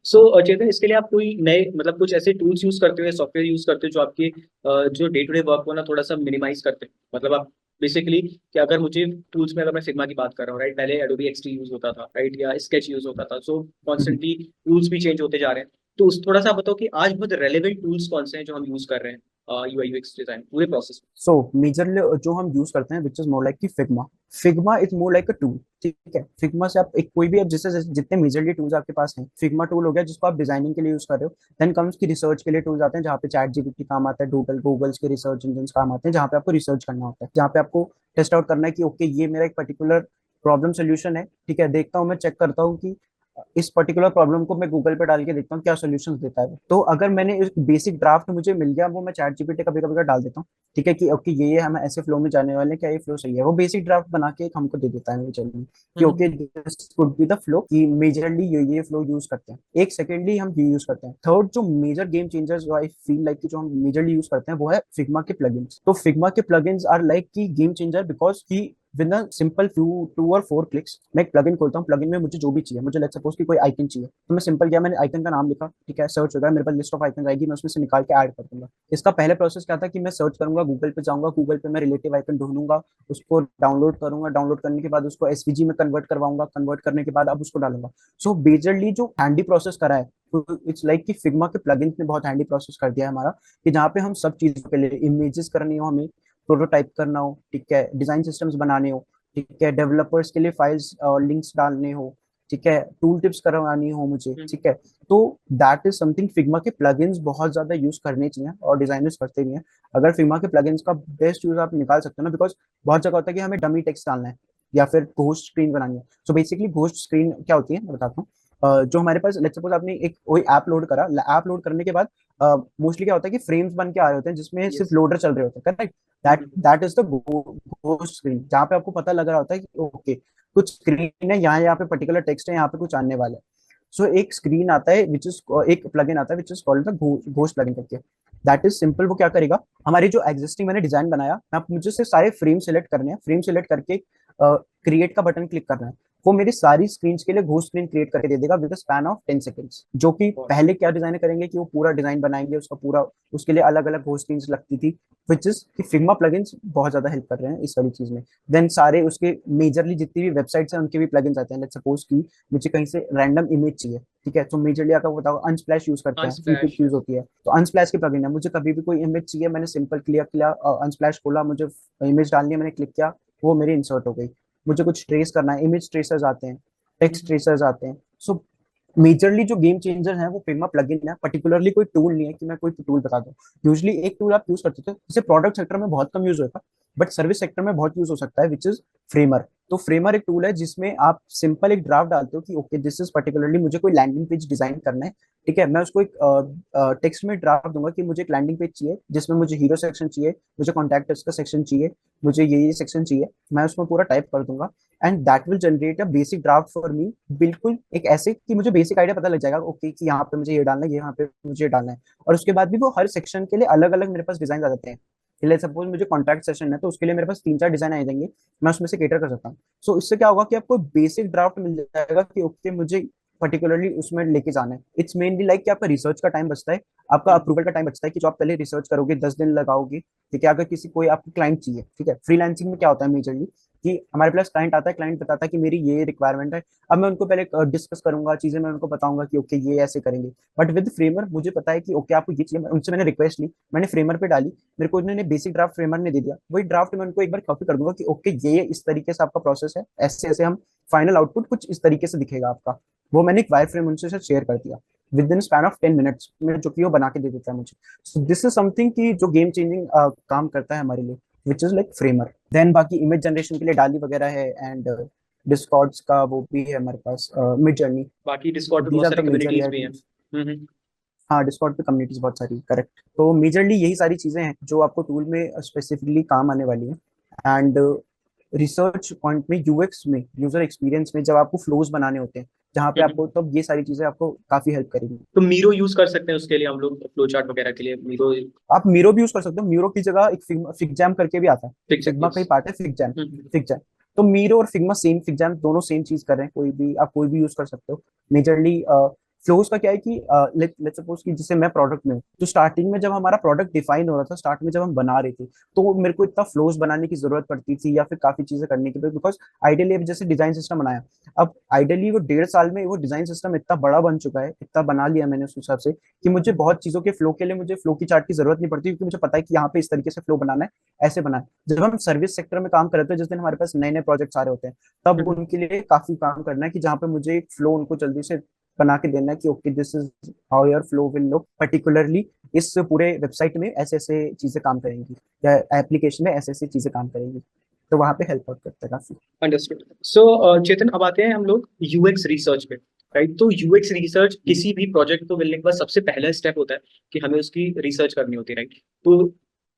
So Chetan, इसके लिए आप कोई नए मतलब कुछ ऐसे टूल्स यूज करते हो, सॉफ्टवेयर यूज करते हो जो आपके जो डे टू डे वर्क को ना थोड़ा सा मिनिमाइज करते हैं? मतलब आप बेसिकली कि अगर मुझे टूल्स में, अगर मैं फिग्मा की बात कर रहा हूँ, राइट, पहले एडोबी एक्सटी यूज होता था, राइट, या स्केच यूज होता था, सो कॉन्स्टेंटली टूल्स भी चेंज होते जा रहे हैं। तो उस थोड़ा सा बताओ कि आज बहुत रेलेवेंट टूल्स कौन से हैं जो हम यूज कर रहे हैं यूआई यूएक्स डिजाइन पूरे प्रोसेस सो मेजरली जो हम यूज करते हैं विच इज मोर लाइक कि Figma. Figma is more like a tool. ठीक है, फिग्मा से आप एक कोई भी, आप जितने मेजरली टूल्स आपके पास हैं, फिग्मा टूल हो गया जिसको आप डिजाइनिंग के लिए यूज कर रहे हो। देन कम्स की रिसर्च के लिए टूल्स आते हैं, जहाँ पे चैट जीपीटी काम आता है, गूगल्स के रिसर्च इंजन काम आते हैं, जहाँ पे आपको रिसर्च करना होता है, जहाँ पे आपको टेस्ट आउट करना है कि ओके ये मेरा एक पर्टिकुलर प्रॉब्लम सोल्यूशन है। ठीक है, देखता हूँ, मैं चेक करता हूँ कि इस पर्टिकुलर प्रॉब्लम को मैं गूगल पे डाल के देखता हूँ क्या सोल्यूशन देता है वो। तो अगर मैंने एक बेसिक ड्राफ्ट मुझे मिल गया, वो मैं चैट जीपीटी कभी कभी डाल देता हूँ। ठीक है कि ओके ये हम ऐसे फ्लो में जाने वाले हैं, क्या ये फ्लो सही है, वो बेसिक ड्राफ्ट बना के एक हमको दे देता है मेजरली कि में? Okay this could be the flow, कि मेजरली ये फ्लो यूज करते हैं। एक सेकेंडली हम ये यूज करते हैं। थर्ड जो मेजर गेम चेंजर जो आई फील लाइक जो हम मेजरली यूज करते हैं वो है फिग्मा के प्लगइन्स। तो फिग्मा के प्लगइन्स आर लाइक की गेम चेंजर, बिकॉज की with a simple 2 or 4 clicks मैं एक प्लगइन खोलता हूँ, प्लगइन में मुझे जो भी चाहिए, मुझे लेट्स सपोज कि कोई आइकन चाहिए, तो मैं सिंपल गया, मैंने आइकन का नाम लिखा, ठीक है, सर्च होगा, मेरे पास लिस्ट ऑफ आइकन आएगी, मैं उसमें से निकाल के ऐड कर दूंगा। इसका पहले प्रोसेस क्या था कि मैं सर्च करूंगा, गूगल पे जाऊंगा, गूगल पे मैं रिलेटिव आइकन ढूंढूंगा, उसको डाउनलोड करूंगा, डाउनलोड करने के बाद उसको एसवीजी में कन्वर्ट करवाऊंगा, कन्वर्ट करने के बाद अब उसको डालूंगा। सो मेजरली जो हैंडी प्रोसेस करा है, इट्स लाइक कि फिग्मा के प्लगइन्स ने बहुत हैंडी प्रोसेस कर दिया है हमारा, कि जहाँ पे हम सब चीजों के लिए इमेजेस करनी हो, हमें प्रोटोटाइप करना हो, ठीक है, डिजाइन सिस्टम्स बनाने हो, ठीक है, डेवलपर्स के लिए फाइल्स और लिंक्स डालने हो, ठीक है, टूल टिप्स करवानी हो मुझे, ठीक है, तो दैट इज समथिंग फिग्मा के प्लगइन्स बहुत ज्यादा यूज करने चाहिए और डिजाइनर्स करते भी हैं। अगर फिग्मा के प्लगइन्स का बेस्ट यूज आप निकाल सकते हो ना, बिकॉज बहुत जगह होता है कि हमें डमी टेक्स्ट डालना है या फिर घोस्ट स्क्रीन बनानी है। सो बेसिकली घोस्ट स्क्रीन क्या होती है मैं बताता हूँ। जो हमारे पास लेट्स सपोज आपने एक कोई ऐप लोड करा, ऐप लोड करने के बाद मोस्टली क्या होता है कि फ्रेम्स बन के आ रहे होते हैं जिसमें सिर्फ यस। लोडर चल रहे होते हैं, correct. That is the ghost screen, जहाँ पे आपको पता लग रहा होता है कि ओके कुछ स्क्रीन है, यहाँ यहाँ पे पर्टिकुलर टेक्स्ट है, यहाँ पे कुछ आने वाला है। सो एक स्क्रीन आता है विच इज, एक प्लगइन आता है which is called the ghost plugin करके। दैट इज सिंपल, वो क्या करेगा, हमारी जो एग्जिस्टिंग मैंने डिजाइन बनाया, मैं मुझे से सारे फ्रेम सेलेक्ट करने हैं, फ्रेम सेलेक्ट करके क्रिएट का बटन क्लिक करना है, वो मेरी सारी स्क्रीन के लिए घोस्ट स्क्रीन क्रिएट करके दे देगा विद स्पैन ऑफ 10 सेकंड्स। जो कि पहले क्या डिजाइन करेंगे कि वो पूरा डिजाइन बनाएंगे उसका पूरा, उसके लिए अलग अलग घोस्ट स्क्रीन लगती थी, विच इज कि फिग्मा प्लगइन्स बहुत ज्यादा हेल्प कर रहे हैं इस वाली चीज में। देन सारे उसके मेजरली जितनी भी वेबसाइट्स हैं उनके भी प्लगइन्स आते हैं। लेट्स सपोज कि मुझे कहीं से रैंडम इमेज चाहिए, ठीक है, तो मेजरली आपको बताओ अनस्प्लैश यूज करते हैं, अनस्प्लैश। फ्यूपिक यूज होती है, तो अनस्प्लैश की प्लगइन है। मुझे कभी भी कोई इमेज चाहिए, मैंने सिंपल क्लियर किया, अनस्प्लैश खोला, मुझे इमेज डालनी है, मैंने क्लिक किया, वो मेरी इंसर्ट हो गई। मुझे कुछ ट्रेस करना है, इमेज ट्रेसर्स आते हैं, टेक्स्ट ट्रेसर्स आते हैं। सो मेजरली जो गेम चेंजर है वो फिग्मा प्लगइन है, पर्टिकुलरली कोई टूल नहीं है कि मैं कोई टूल बता दूं। यूजली एक टूल आप यूज करते थे, जैसे प्रोडक्ट सेक्टर में बहुत कम यूज होता है, बट सर्विस सेक्टर में बहुत यूज हो सकता है, विच इज फ्रेमर। तो फ्रेमर एक टूल है जिसमें आप सिंपल एक ड्राफ्ट डालते हो कि ओके दिस इज पर्टिकुलरली मुझे कोई लैंडिंग पेज डिजाइन करना है, ठीक है। मैं उसको एक टेक्स्ट में ड्राफ्ट दूंगा कि मुझे एक लैंडिंग पेज चाहिए जिसमें मुझे हीरो सेक्शन चाहिए, मुझे कॉन्टैक्ट का सेक्शन चाहिए, मुझे ये सेक्शन चाहिए। मैं उसमें पूरा टाइप कर दूंगा and that will generate a basic draft for me. बिल्कुल एक ऐसे कि मुझे बेसिक आइडिया पता लग जाएगा ओके कि यहाँ पे मुझे ये डालना है, यहाँ पे मुझे ये डालना है। और उसके बाद भी वो हर सेक्शन के लिए अलग अलग मेरे पास डिजाइन आ जाते हैं। लेट्स सपोज मुझे कॉन्टैक्ट सेशन है तो उसके लिए मेरे पास 3-4 डिजाइन आ जाएंगे, मैं उसमें से केटर कर सकता हूँ। सो इससे क्या होगा कि आपको बेसिक ड्राफ्ट मिल जाएगा कि ओके मुझे पर्टिकुलरली उसमें लेके जाना है। इट्स मेनली लाइक कि आपका रिसर्च का टाइम बचता है, आपका अप्रूवल का टाइम बचता है कि जो आप पहले रिसर्च करोगे 10 दिन लगाओगे, ठीक है। अगर किसी कोई आपको क्लाइंट चाहिए, ठीक है, फ्रीलांसिंग में क्या होता है मेजरली कि हमारे पास क्लाइंट आता है, क्लाइंट बताता है कि मेरी ये रिक्वायरमेंट है। अब मैं उनको पहले डिस्कस करूंगा चीजें, मैं उनको बताऊंगा कि ओके ये ऐसे करेंगे। बट विद फ्रेमर मुझे पता है कि ओके आपको ये चाहिए, उनसे मैंने रिक्वेस्ट ली, मैंने फ्रेमर पे डाली, मेरे को उन्होंने बेसिक ड्राफ्ट फ्रेमर ने दे दिया, वही ड्राफ्ट मैं उनको एक बार कॉपी कर दूंगा कि ओके ये इस तरीके से आपका प्रोसेस है, ऐसे ऐसे हम फाइनल आउटपुट कुछ इस तरीके से दिखेगा आपका। वो मैंने एक वायर फ्रेम उनसे शेयर कर दिया with in span of 10 minutes में, जो कि वो बना के दे देता है मुझे। सो दिस इज समथिंग कि जो गेम चेंजिंग काम करता है हमारे लिए, which is like Framer. Then बाकी इमेज जनरेशन के लिए डाली वगैरह है एंड डिस्कॉर्ड्स का वो भी है हमारे पास, मिड जर्नी। बाकी डिस्कॉर्ड पे दीज बहुत आर सारी द मेजर कम्युनिटीज एआई भी हैं। टूल्स। हाँ, डिस्कॉर्ड पे कम्युनिटीज बहुत सारी, करेक्ट। तो मेजरली यही सारी चीजें हैं जो आपको टूल में स्पेसिफिकली काम आने वाली है। एंड रिसर्च पॉइंट में, यूएक्स में, यूजर एक्सपीरियंस में, जब आपको फ्लोज बनाने होते हैं जहाँ पे हम्म। आपको, तब ये सारी चीजें आपको काफी हेल्प करेंगी। तो मीरो यूज कर सकते हैं उसके लिए हम लोग, फ्लो चार्ट वगैरह के लिए मीरो। आप मीरो भी यूज कर सकते हो, मीरो की जगह एक फिगजैम करके भी आता है, फिक्स है, फिग्मा का ही यस। पार्ट है फिगजैम। फिगजैम तो मीरो और फिग्मा सेम, फिगजैम दोनों सेम चीज कर रहे हैं, कोई भी आप कोई भी यूज कर सकते हो। मेजरली फ्लोज का क्या है कि लेट्स सपोज कि जैसे मैं प्रोडक्ट में हूँ, तो स्टार्टिंग में जब हमारा प्रोडक्ट डिफाइन हो रहा था, स्टार्ट में जब हम बना रहे थे, तो मेरे को इतना फ्लोज बनाने की जरूरत पड़ती थी या फिर काफी चीजें करने की, बिकॉज आइडियली अब जैसे डिजाइन सिस्टम बनाया, अब आइडियली वो 1.5 साल में वो डिजाइन सिस्टम इतना बड़ा बन चुका है, इतना बना लिया मैंने उस हिसाब से कि मुझे बहुत चीजों के फ्लो के लिए मुझे फ्लो की चार्ट की जरूरत नहीं पड़ती, क्योंकि मुझे पता है कि यहाँ पे इस तरीके से फ्लो बनाना है, ऐसे बनाना है। जब हम सर्विस सेक्टर में काम कर रहे थे, जिस दिन हमारे पास नए नए प्रोजेक्ट्स आ रहे होते हैं, तब उनके लिए काफी काम करना है कि जहाँ पे मुझे एक फ्लो उनको जल्दी से बना के देना है कि okay this is how your flow will look particularly, इस पूरे वेबसाइट में ऐसे ऐसे चीजें काम करेंगी या एप्लीकेशन में ऐसे ऐसे चीजें काम करेंगी। तो वहां पे हेल्प आउट करता है काफी। अंडरस्टूड। सो चेतन, अब आते हैं हम लोग यूएक्स रिसर्च पे। राइट, तो यूएक्स रिसर्च किसी भी प्रोजेक्ट को मिलने के बाद सबसे पहला स्टेप होता है कि हमें उसकी रिसर्च करनी होती है, राइट। तो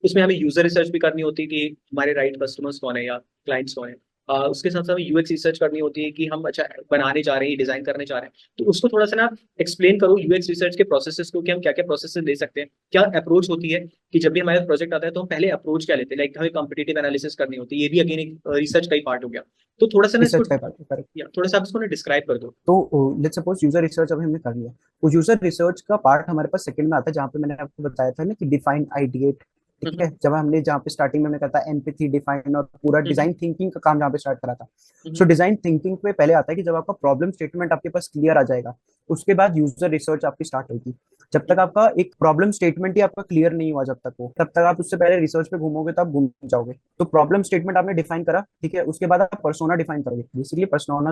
उसमें हमें यूजर रिसर्च भी करनी होती है कि हमारे राइट कस्टमर्स कौन है या क्लाइंट्स कौन है। उसके साथ साथ हमें यूएक्स रिसर्च करनी होती है कि हम अच्छा बनाने जा रहे हैं, डिजाइन करने जा रहे हैं। तो उसको थोड़ा सा ना एक्सप्लेन करो यूएक्स रिसर्च के प्रोसेसेस को, कि हम क्या क्या प्रोसेसेस ले सकते हैं, क्या अप्रोच होती है। कि जब भी हमारे प्रोजेक्ट आता है तो हम पहले अप्रोच क्या लेते हैं, लाइक हमें कॉम्पिटिटिव एनालिसिस करनी होती है, ये भी अगेन एक रिसर्च का ही पार्ट हो गया। तो थोड़ा सा ना इसको, रिसर्च का पार्ट है। या थोड़ा सा आप इसको ना डिस्क्राइब कर दो। तो लेट्स सपोज यूजर रिसर्च अभी हमने कर लिया, तो यूजर रिसर्च का पार्ट हमारे पास सेकंड में आता है, जहाँ पे मैंने आपको बताया था ना कि डिफाइन, आइडिएट, ठीक है। हम्म। जब हमने जहाँ पे स्टार्टिंग में हमने कहा था एम्पैथी, डिफाइन और पूरा हम्म। डिजाइन थिंकिंग का काम जहाँ पे स्टार्ट करा था। सो हम्म। डिजाइन थिंकिंग पे पहले आता है कि जब आपका प्रॉब्लम स्टेटमेंट आपके पास क्लियर आ जाएगा, उसके बाद यूजर रिसर्च आपकी स्टार्ट होगी। जब तक आपका एक प्रॉब्लम स्टेटमेंट ही आपका क्लियर नहीं हुआ, जब तक वो, तब तक आप उससे पहले रिसर्च पे घूमोगे तब घूम जाओगे। तो प्रॉब्लम स्टेटमेंट आपने डिफाइन करा, ठीक है, उसके बाद आप पर्सोना डिफाइन करोगे। बेसिकली पर्सोना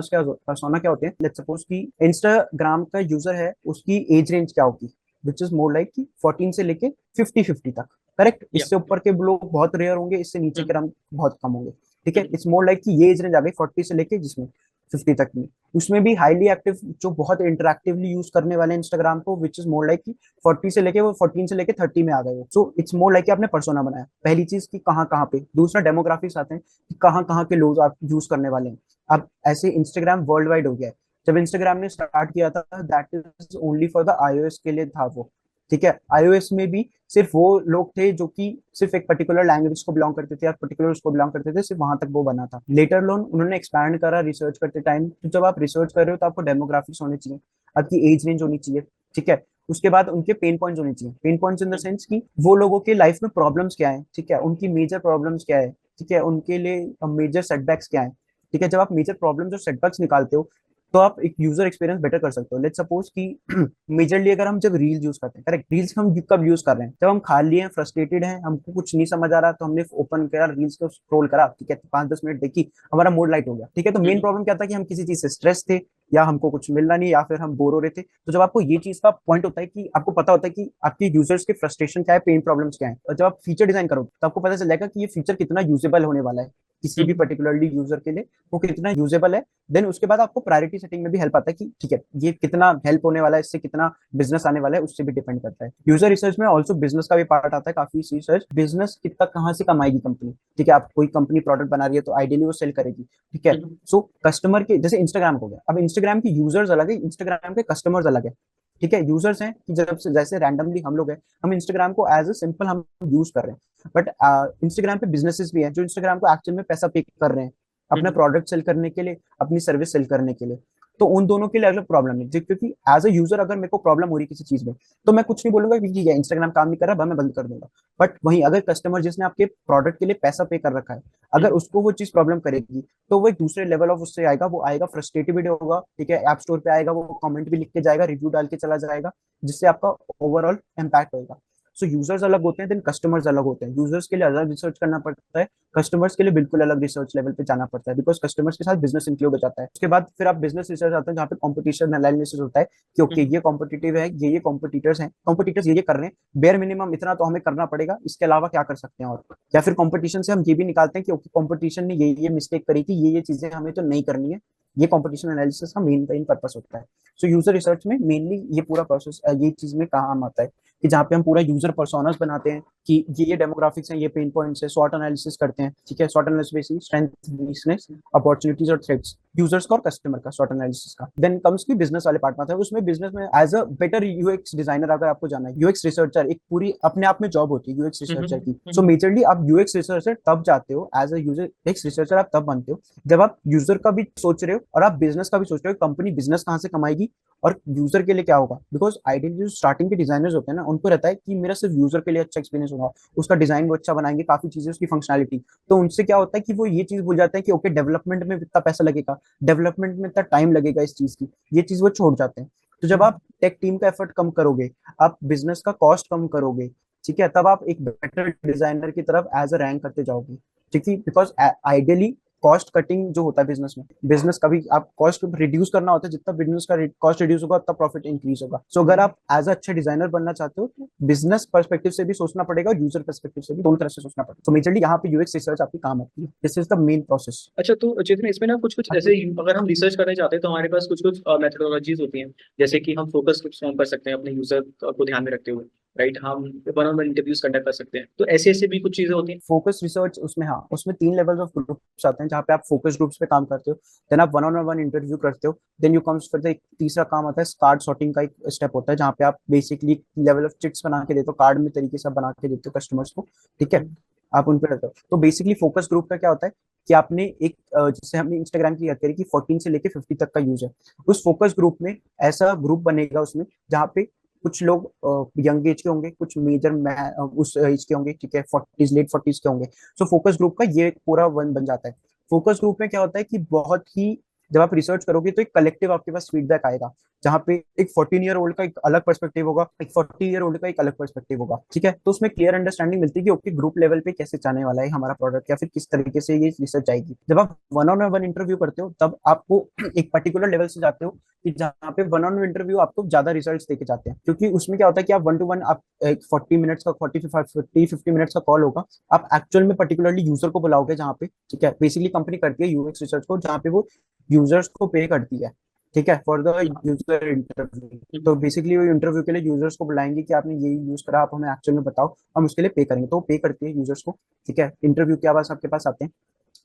क्या होते हैं, लेट्स सपोज कि इंस्टाग्राम का यूजर है, उसकी एज रेंज क्या होगी, विच इज मोर लाइक कि 14 से लेके 50-50 तक, करेक्ट। या। इससे ऊपर के लोग बहुत रेयर होंगे, इससे नीचे के हम्म। रंग बहुत कम होंगे, ठीक है। हम्म। इट्स मोर लाइक कि ये एज रेंज आ गई 40 से लेके जिसमें 50 तक में। उसमें भी हाईली एक्टिव, जो बहुत इंटरेक्टिवली यूज करने वाले इंस्टाग्राम को, विच इज मोर लाइक कि 40 से लेके वो 14 से लेके 30 में आ गए। सो इट्स मोर लाइक कि आपने पर्सोना बनाया, पहली चीज कि कहाँ कहाँ पे। दूसरा डेमोग्राफिक्स आते हैं कि कहाँ कहाँ के लोग आप यूज करने वाले हैं। अब ऐसे इंस्टाग्राम वर्ल्ड वाइड हो गया है। जब इंस्टाग्राम ने स्टार्ट किया था, that is only for the iOS के लिए था वो, ठीक है। आईओएस में भी सिर्फ वो लोग थे जो कि सिर्फ एक पर्टिकुलर लैंग्वेज को बिलोंग करते थे या पर्टिकुलर उसको बिलोंग करते थे, सिर्फ वहां तक वो बना था। लेटर लोन उन्होंने एक्सपैंड करा रिसर्च करते टाइम। तो जब आप रिसर्च कर रहे हो तो आपको डेमोग्राफिक्स होने चाहिए, आपकी एज रेंज होनी चाहिए, ठीक है। उसके बाद उनके पेन पॉइंट्स होने चाहिए। Pen points in the sense कि वो लोगों के लाइफ में प्रॉब्लम्स क्या है, ठीक है, उनकी मेजर प्रॉब्लम्स क्या है, ठीक है, उनके लिए मेजर सेटबैक्स क्या है, ठीक है। जब आप मेजर प्रॉब्लम्स और सेटबैक्स निकालते हो, तो आप एक यूजर एक्सपीरियंस बेटर कर सकते हो। लेट्स सपोज कि मेजरली अगर हम जब रील यूज करते हैं, करेक्ट, रील्स हम कब यूज कर रहे हैं, जब हम खाली हैं, फ्रस्ट्रेटेड हैं, हमको कुछ नहीं समझ आ रहा, तो हमने ओपन करा रील्स को, स्क्रॉल करा, ठीक है, 5-10 मिनट देखी, हमारा मूड लाइट हो गया, ठीक है। तो मेन हम्म। प्रॉब्लम क्या था कि हम किसी चीज से स्ट्रेस थे, या हमको कुछ मिल रहा नहीं, या फिर हम बोर हो रहे थे। तो जब आपको ये चीज का पॉइंट होता है कि आपको पता होता है कि आपके यूजर्स के फ्रस्ट्रेशन क्या है, पेन प्रॉब्लम्स क्या है, और जब आप फीचर डिजाइन करो तो आपको पता चल जाएगा कि ये फीचर कितना यूजेबल होने वाला है किसी भी हम्म, पर्टिकुलरली यूजर के लिए, वो कितना यूजेबल है। देन उसके बाद आपको प्रायोरिटी सेटिंग में भी हेल्प आता है कि ठीक है ये कितना हेल्प होने वाला है, इससे कितना बिजनेस आने वाला है, उससे भी डिपेंड करता है। यूजर रिसर्च में ऑल्सो बिजनेस का भी पार्ट आता है काफी रिसर्च, बिजनेस कितना कहाँ से कमाएगी कंपनी। ठीक है, आप कोई कंपनी प्रोडक्ट बना रही है तो आइडियली वो सेल करेगी। ठीक है, हम्म, सो कस्टमर के जैसे इंस्टाग्राम हो गया, अब इंस्टाग्राम के यूजर्स अलग है, इंस्टाग्राम के कस्टमर्स अलग है। ठीक है, यूजर्स हैं कि जब से जैसे रैंडमली हम लोग हैं, हम इंस्टाग्राम को एज ए सिंपल हम यूज कर रहे हैं, बट इंस्टाग्राम पे बिजनेसेस भी हैं जो इंस्टाग्राम को एक्चुअल में पैसा पे कर रहे हैं अपना हम्म, प्रोडक्ट सेल करने के लिए, अपनी सर्विस सेल करने के लिए। तो उन दोनों के लिए अलग प्रॉब्लम है क्योंकि एज अ यूजर अगर मेरे को प्रॉब्लम हो रही है किसी चीज में, तो मैं कुछ नहीं बोलूंगा कि ठीक है इंस्टाग्राम काम नहीं कर रहा, मैं बंद कर दूंगा। बट वहीं अगर कस्टमर जिसने आपके प्रोडक्ट के लिए पैसा पे कर रखा है, अगर हम्म, उसको वो चीज प्रॉब्लम करेगी, तो वो एक दूसरे लेवल ऑफ उससे आएगा, वो आएगा फ्रस्ट्रेटेड होगा। ठीक है, ऐप स्टोर पे आएगा, वो कमेंट भी लिख के जाएगा, रिव्यू डाल के चला जाएगा, जिससे आपका ओवरऑल इम्पैक्ट होगा। सो यूजर्स अलग होते हैं, देन कस्टमर्स अलग होते हैं। यूजर्स के लिए अलग रिसर्च करना पड़ता है, कस्टमर्स के लिए बिल्कुल अलग रिसर्च लेवल पे जाना पड़ता है, बिकॉज कस्टमर्स के साथ बिजनेस इंक्लूड हो जाता है। उसके बाद फिर आप बिजनेस रिसर्च आते हैं जहाँ पे कॉम्पिटिशन एनालिसिस होता है कि ओके हम्म, ये कॉम्पिटिटिव है, ये कॉम्पिटिटर्स हैं, कॉम्पिटिटर्स ये कर रहे हैं, बेयर मिनिमम इतना तो हमें करना पड़ेगा, इसके अलावा क्या कर सकते हैं। और या फिर कॉम्पिटिशन से हम ये भी निकालते हैं कि ओके कॉम्पिटिशन ने ये मिस्टेक करी थी, ये चीजें हमें तो नहीं करनी है। ये कॉम्पिटिशन एनालिसिस का मेन पर्पस होता है। सो यूजर रिसर्च में मेनली ये पूरा प्रोसेस ये चीज में काम आता है कि जहाँ पे हम पूरा यूजर पर्सोनास बनाते हैं कि ये डेमोग्राफिक्स हैं, ये पेन पॉइंट्स है, स्वॉट एनालिसिस करते हैं। ठीक है, स्वॉट analysis basically strength, weakness, opportunities और थ्रेट्स, यूजर्स का और कस्टमर का स्वॉट एनालिसिस का। देन कम्स की बिजनेस वाले पार्ट में आता है, उसमें बिजनेस में as a better UX designer अगर आपको जाना है, यूएक्स रिसर्चर एक पूरी अपने आप में जॉब होती है यूएक्स हम्म, रिसर्चर की। सो मेजरली आप यूएक्स रिसर्चर तब जाते हो, as a user X researcher आप तब बनते हो जब आप यूजर का भी सोच रहे हो और आप बिजनेस का भी सोच रहे हो, कंपनी बिजनेस कहाँ से कमाएगी और यूजर के लिए क्या होगा। बिकॉज आइडियली जो स्टार्टिंग के डिजाइनर्स होते हैं ना, उनको रहता है कि मेरा सिर्फ यूजर के लिए अच्छा एक्सपीरियंस होगा, उसका डिजाइन वो अच्छा बनाएंगे, काफी चीजें उसकी फंक्शनलिटी। तो उनसे क्या होता है कि वो ये चीज भूल जाते हैं कि ओके डेवलपमेंट में इतना पैसा लगेगा, डेवलपमेंट में इतना टाइम लगेगा इस चीज की, ये चीज वो छोड़ जाते हैं। तो जब आप टेक टीम का एफर्ट कम करोगे, आप बिजनेस का कॉस्ट कम करोगे, ठीक है, तब आप एक बेटर डिजाइनर की तरफ एज अ रैंक करते जाओगे। ठीक है, बिकॉज आइडियली कॉस्ट कटिंग जो होता है बिजनेस में, बिजनेस का भी आप कॉस्ट रिड्यूस करना होता है, जितना बिजनेस का कॉस्ट रिड्यूस होगा उतना प्रॉफिट इंक्रीज होगा। सो अगर आप एज अ अच्छे डिजाइनर बनना चाहते हो तो बिजनेस पर्सपेक्टिव से भी सोचना पड़ेगा और यूजर पर्सपेक्टिव से भी, दोनों तरह से सोचना पड़ेगा। तो मेजरली यहाँ पे यूएक्स रिसर्च आपकी काम आती है, this is the main process. अच्छा तो चेतन इसमें ना कुछ कुछ जैसे अगर हम रिसर्च करना चाहते हैं तो हमारे पास कुछ कुछ मेथोडोलॉजीज होती हैं, जैसे कि हम फोकस ग्रुप्स फॉर्म कर सकते हैं अपने यूजर को ध्यान में रखते हुए, राइट, हम one on one interviews conduct कर सकते हैं, तो ऐसे ऐसे भी कुछ चीजें होती हैं। फोकस रिसर्च उसमें, हाँ उसमें 3 लेवल्स ऑफ ग्रुप्स आते हैं जहाँ पे आप फोकस ग्रुप्स पे काम करते हो, देन आप वन ऑन वन इंटरव्यू करते हो, देन यू कम्स फिर एक तीसरा काम आता है कार्ड सॉर्टिंग का एक स्टेप होता है जहाँ पे आप बेसिकली लेवल ऑफ चिट्स बना के देते हो, कार्ड में तरीके से आप बना के देते हो कस्टमर्स को। ठीक है, हम्म, आप उन पे रहते हो। तो बेसिकली फोकस ग्रुप का क्या होता है कि आपने एक जैसे हमने इंस्टाग्राम की बात करी कि 14 से लेके 50 तक का यूज है, उस फोकस ग्रुप में ऐसा ग्रुप बनेगा उसमें जहाँ पे कुछ लोग यंग एज के होंगे, कुछ मेजर उस एज के होंगे, ठीक है, 40s लेट 40s के होंगे। सो फोकस ग्रुप का ये पूरा वन बन जाता है। फोकस ग्रुप में क्या होता है कि बहुत ही जब आप रिसर्च करोगे तो एक कलेक्टिव आपके पास फीडबैक आएगा, जहाँ पे एक 14 ईयर ओल्ड का एक अलग पर्सपेक्टिव होगा, एक 40 ईयर ओल्ड का एक अलग पर्सपेक्टिव होगा। ठीक है, तो उसमें क्लियर अंडरस्टैंडिंग मिलती है कि ओके ग्रुप लेवल पे कैसे जाने वाला है हमारा प्रोडक्ट, या फिर किस तरीके से ये रिसर्च आएगी। जब आप वन ऑन वन इंटरव्यू करते हो तब आपको एक पर्टिकुलर लेवल से जाते हो कि जहाँ पे वन ऑन वन इंटरव्यू आपको ज्यादा रिजल्ट्स देके जाते हैं, क्योंकि उसमें क्या होता है कि आप वन टू वन आप एक 40 मिनट्स का 40 50 मिनट्स का कॉल होगा, आप एक्चुअल में पर्टिकुलरली यूजर को बुलाओगे जहाँ पे। ठीक है, बेसिकली कंपनी करती है यूएक्स रिसर्च को जहाँ पे वो यूजर्स को पे करती है। ठीक है, फॉर द यूजर इंटरव्यू। तो बेसिकली वो इंटरव्यू के लिए यूजर्स को बुलाएंगे कि आपने ये यूज करा, आप हमें एक्चुअल में बताओ, हम उसके लिए पे करेंगे, तो पे करती है यूजर्स को। ठीक है, इंटरव्यू के आवाज आपके पास आते हैं,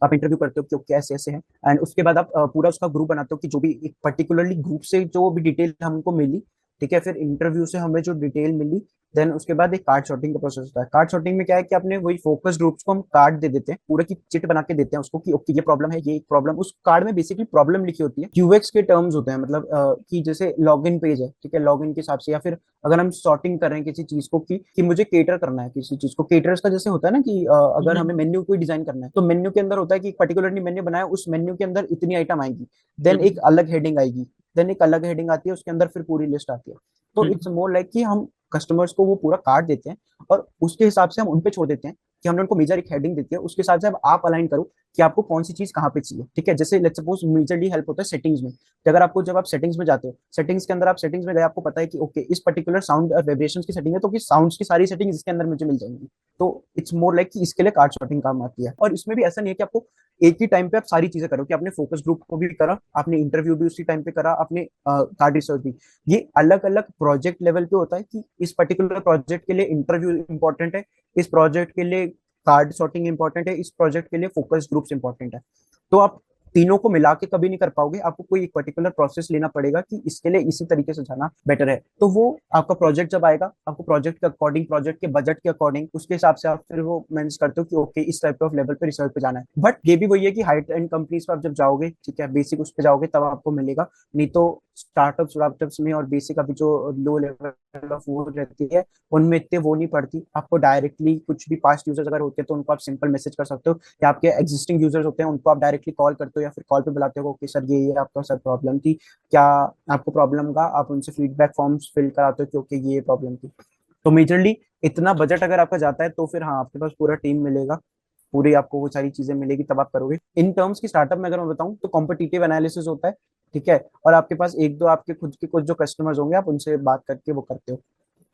आप इंटरव्यू करते हो कि कैसे ऐसे है, एंड उसके बाद आप पूरा उसका ग्रुप बनाते हो कि जो भी एक पर्टिकुलरली ग्रुप से जो भी डिटेल हमको मिली, ठीक है, फिर इंटरव्यू से हमें जो डिटेल मिली, देन उसके बाद एक कार्ड शॉटिंग का प्रोसेस होता है। कार्ड शॉटिंग में क्या है कि अपने वही फोकस ग्रुप्स को हम कार्ड दे देते हैं, पूरे की चिट बना के देते हैं उसको कि ओके ये प्रॉब्लम है, ये एक प्रॉब्लम, उस कार्ड में बेसिकली प्रॉब्लम लिखी होती है, यूएक्स के टर्म्स होते हैं, मतलब कि जैसे लॉगिन पेज है, ठीक है, लॉगिन के हिसाब से, या फिर अगर हम सॉर्टिंग कर रहे हैं किसी चीज को कि मुझे केटर करना है किसी चीज को, केटर्स का जैसे होता है ना कि अगर हमें मेन्यू कोई डिजाइन करना है तो मेन्यू के अंदर होता है कि पर्टिकुलरली मेन्यू बनाया, उस मेन्यू के अंदर इतनी आइटम आएगी, देन एक अलग हेडिंग आएगी, देन एक अलग हेडिंग आती है, उसके अंदर फिर पूरी लिस्ट आती है। तो इट्स मोर लाइक कि हम कस्टमर्स को वो पूरा कार्ड देते हैं और उसके हिसाब से हम उन पे छोड़ देते हैं कि हमने उनको मेजर एक हेडिंग देती है, उसके हिसाब से अब आप अलाइन करो कि आपको कौन सी चीज कहाँ पे चाहिए, ठीक है। जैसे लेट्स सपोज मेजरली हेल्प होता है सेटिंग्स में, कि अगर आपको जब आप सेटिंग्स में जाते हो, सेटिंग्स के अंदर आप सेटिंग्स में गए, आपको पता है कि ओके इस पर्टिकुलर साउंड और वाइब्रेशन की सेटिंग है, तो कि साउंड्स की सारी सेटिंग्स इसके अंदर मुझे मिल जाएंगी। तो इट्स मोर लाइक कि इसके लिए कार्ड सॉर्टिंग काम आती है। और इसमें भी ऐसा नहीं है कि आपको एक ही टाइम पे आप सारी चीजें करो, कि आपने फोकस ग्रुप को भी करा, आपने इंटरव्यू भी उसी टाइम पे करा, आपने कार्ड रिसर्च भी। ये अलग अलग प्रोजेक्ट लेवल पे होता है कि इस पर्टिकुलर प्रोजेक्ट के लिए इंटरव्यू इंपॉर्टेंट है, इस प्रोजेक्ट के लिए कार्ड सॉर्टिंग इंपॉर्टेंट है, इस प्रोजेक्ट के लिए फोकस ग्रुप्स इंपॉर्टेंट है। तो आप तीनों को मिला के कभी नहीं कर पाओगे, आपको कोई एक पर्टिकुलर प्रोसेस लेना पड़ेगा कि इसके लिए इसी तरीके से जाना बेटर है। तो वो आपका प्रोजेक्ट जब आएगा, आपको प्रोजेक्ट के अकॉर्डिंग, प्रोजेक्ट के बजट के अकॉर्डिंग, उसके हिसाब से आप फिर वो मैनेज करते हो कि ओके इस टाइप ऑफ लेवल पे रिसर्च पे जाना है। बट ये भी वही है कि हाई एंड कंपनीज पर आप जब जाओगे, ठीक है, बेसिक उस पर जाओगे तब आपको मिलेगा, नहीं तो स्टार्टअप्स में और बेसिक अभी जो लो लेवल ऑफ वो रहती है, उनमें इतने वो नहीं पड़ती। आपको डायरेक्टली कुछ भी पास्ट यूजर्स अगर होते हैं तो उनको आप सिंपल मैसेज कर सकते हो, या आपके एग्जिस्टिंग यूजर्स होते हैं उनको आप डायरेक्टली कॉल करते हो या फिर कॉल पे बुलाते हो कि सर ये आपका सर प्रॉब्लम थी, क्या आपको प्रॉब्लम का आप उनसे फीडबैक फॉर्म्स फिल कराते हो क्योंकि ये प्रॉब्लम थी। तो मेजरली इतना बजट अगर आपका जाता है तो फिर हाँ आपके पास पूरा टीम मिलेगा, पूरी आपको वो सारी चीजें मिलेगी तब आप करोगे। इन टर्म्स की स्टार्टअप में अगर मैं बताऊं तो कॉम्पिटिटिव एनालिसिस होता है, ठीक है, और आपके पास एक दो आपके खुद के कुछ जो कस्टमर्स होंगे आप उनसे बात करके वो करते हो।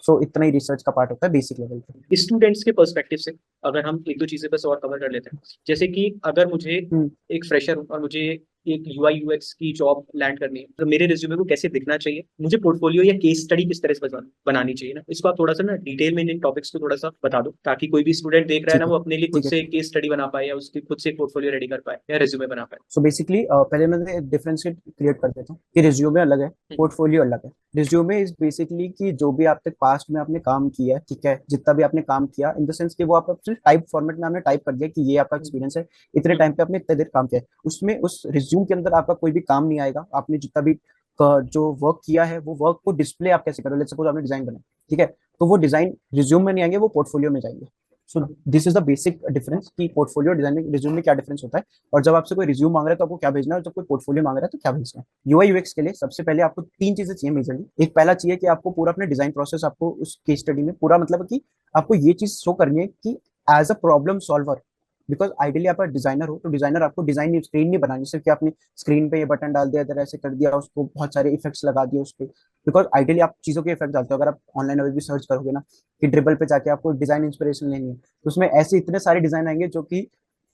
सो इतना ही रिसर्च का पार्ट होता है बेसिक लेवल पे। स्टूडेंट्स के पर्सपेक्टिव से अगर हम एक दो चीजें बस और कवर कर लेते हैं, जैसे कि अगर मुझे हम्म। एक फ्रेशर हूँ और मुझे एक यूआई यूएक्स की जॉब लैंड करनी है, तो मेरे रिज्यूमे को कैसे दिखना चाहिए, मुझे पोर्टफोलियो या केस स्टडी किस तरह से बनानी चाहिए ना, इसको आप थोड़ा सा ना डिटेल में इन टॉपिक्स को थोड़ा सा बता दो, ताकि कोई भी स्टूडेंट देख रहा है ना ठीक है, वो अपने लिए खुद ठीक है, से ठीक है। केस स्टडी बना पाए या उसकी खुद से पोर्टफोलियो रेडी कर पाए या रिज्यूमे बना पाए। सो बेसिकली पहले मैं डिफरेंशिएट क्रिएट कर देता हूँ कि रिज्यूमे अलग है, पोर्टफोलियो अलग है। रिज्यूमे इज बेसिकली कि जो भी आप तक पास्ट में आपने काम किया है, ठीक है, जितना भी आपने काम किया, इन द सेंस कि वो आप सिर्फ टाइप फॉर्मेट में आपने टाइप कर दिया कि ये आपका एक्सपीरियंस है, इतने टाइम पे आपने इतने देर काम किया है। उसमें उस रिज्यूम के अंदर आपका कोई भी काम नहीं आएगा, आपने जितना भी जो वर्क किया है वो वर्क को डिस्प्ले आप कैसे करोगे। लेट्स सपोज आपने डिजाइन बनाया, ठीक है, तो वो डिजाइन रिज्यूम में नहीं आएंगे, वो पोर्टफोलियो में जाएंगे। So this is the basic difference कि पोर्टफोलियो डिजाइनिंग रिज्यूम में क्या डिफरेंस होता है। और जब आपसे कोई रिज्यूम मांग रहा है तो आपको क्या भेजना है, और जब कोई पोर्टफोलियो मांग रहा है तो क्या भेजना है। यूआई यूएक्स के लिए सबसे पहले आपको तीन चीजें चाहिए मेजरली। एक पहला चाहिए कि आपको पूरा अपने डिजाइन प्रोसेस आपको उस केस स्टडी में पूरा, मतलब कि आपको ये चीज शो करनी है कि as a problem solver, because ideally आप डिजाइनर हो तो डिजाइनर आपको डिजाइन स्क्रीन नहीं बनानी सिर्फ कि आपने स्क्रीन पे ये बटन डाल दिया, इधर ऐसे कर दिया, उसको बहुत सारे इफेक्ट्स लगा दिए उस पर। बिकॉज आइडियली आप चीजों के इफेक्ट डालते हो। अगर आप ऑनलाइन अभी भी सर्च करोगे ना कि ड्रिबल पे जाके आपको डिजाइन इंस्पिरेशन लेनी है, तो उसमें ऐसे इतने सारे डिजाइन आएंगे जो कि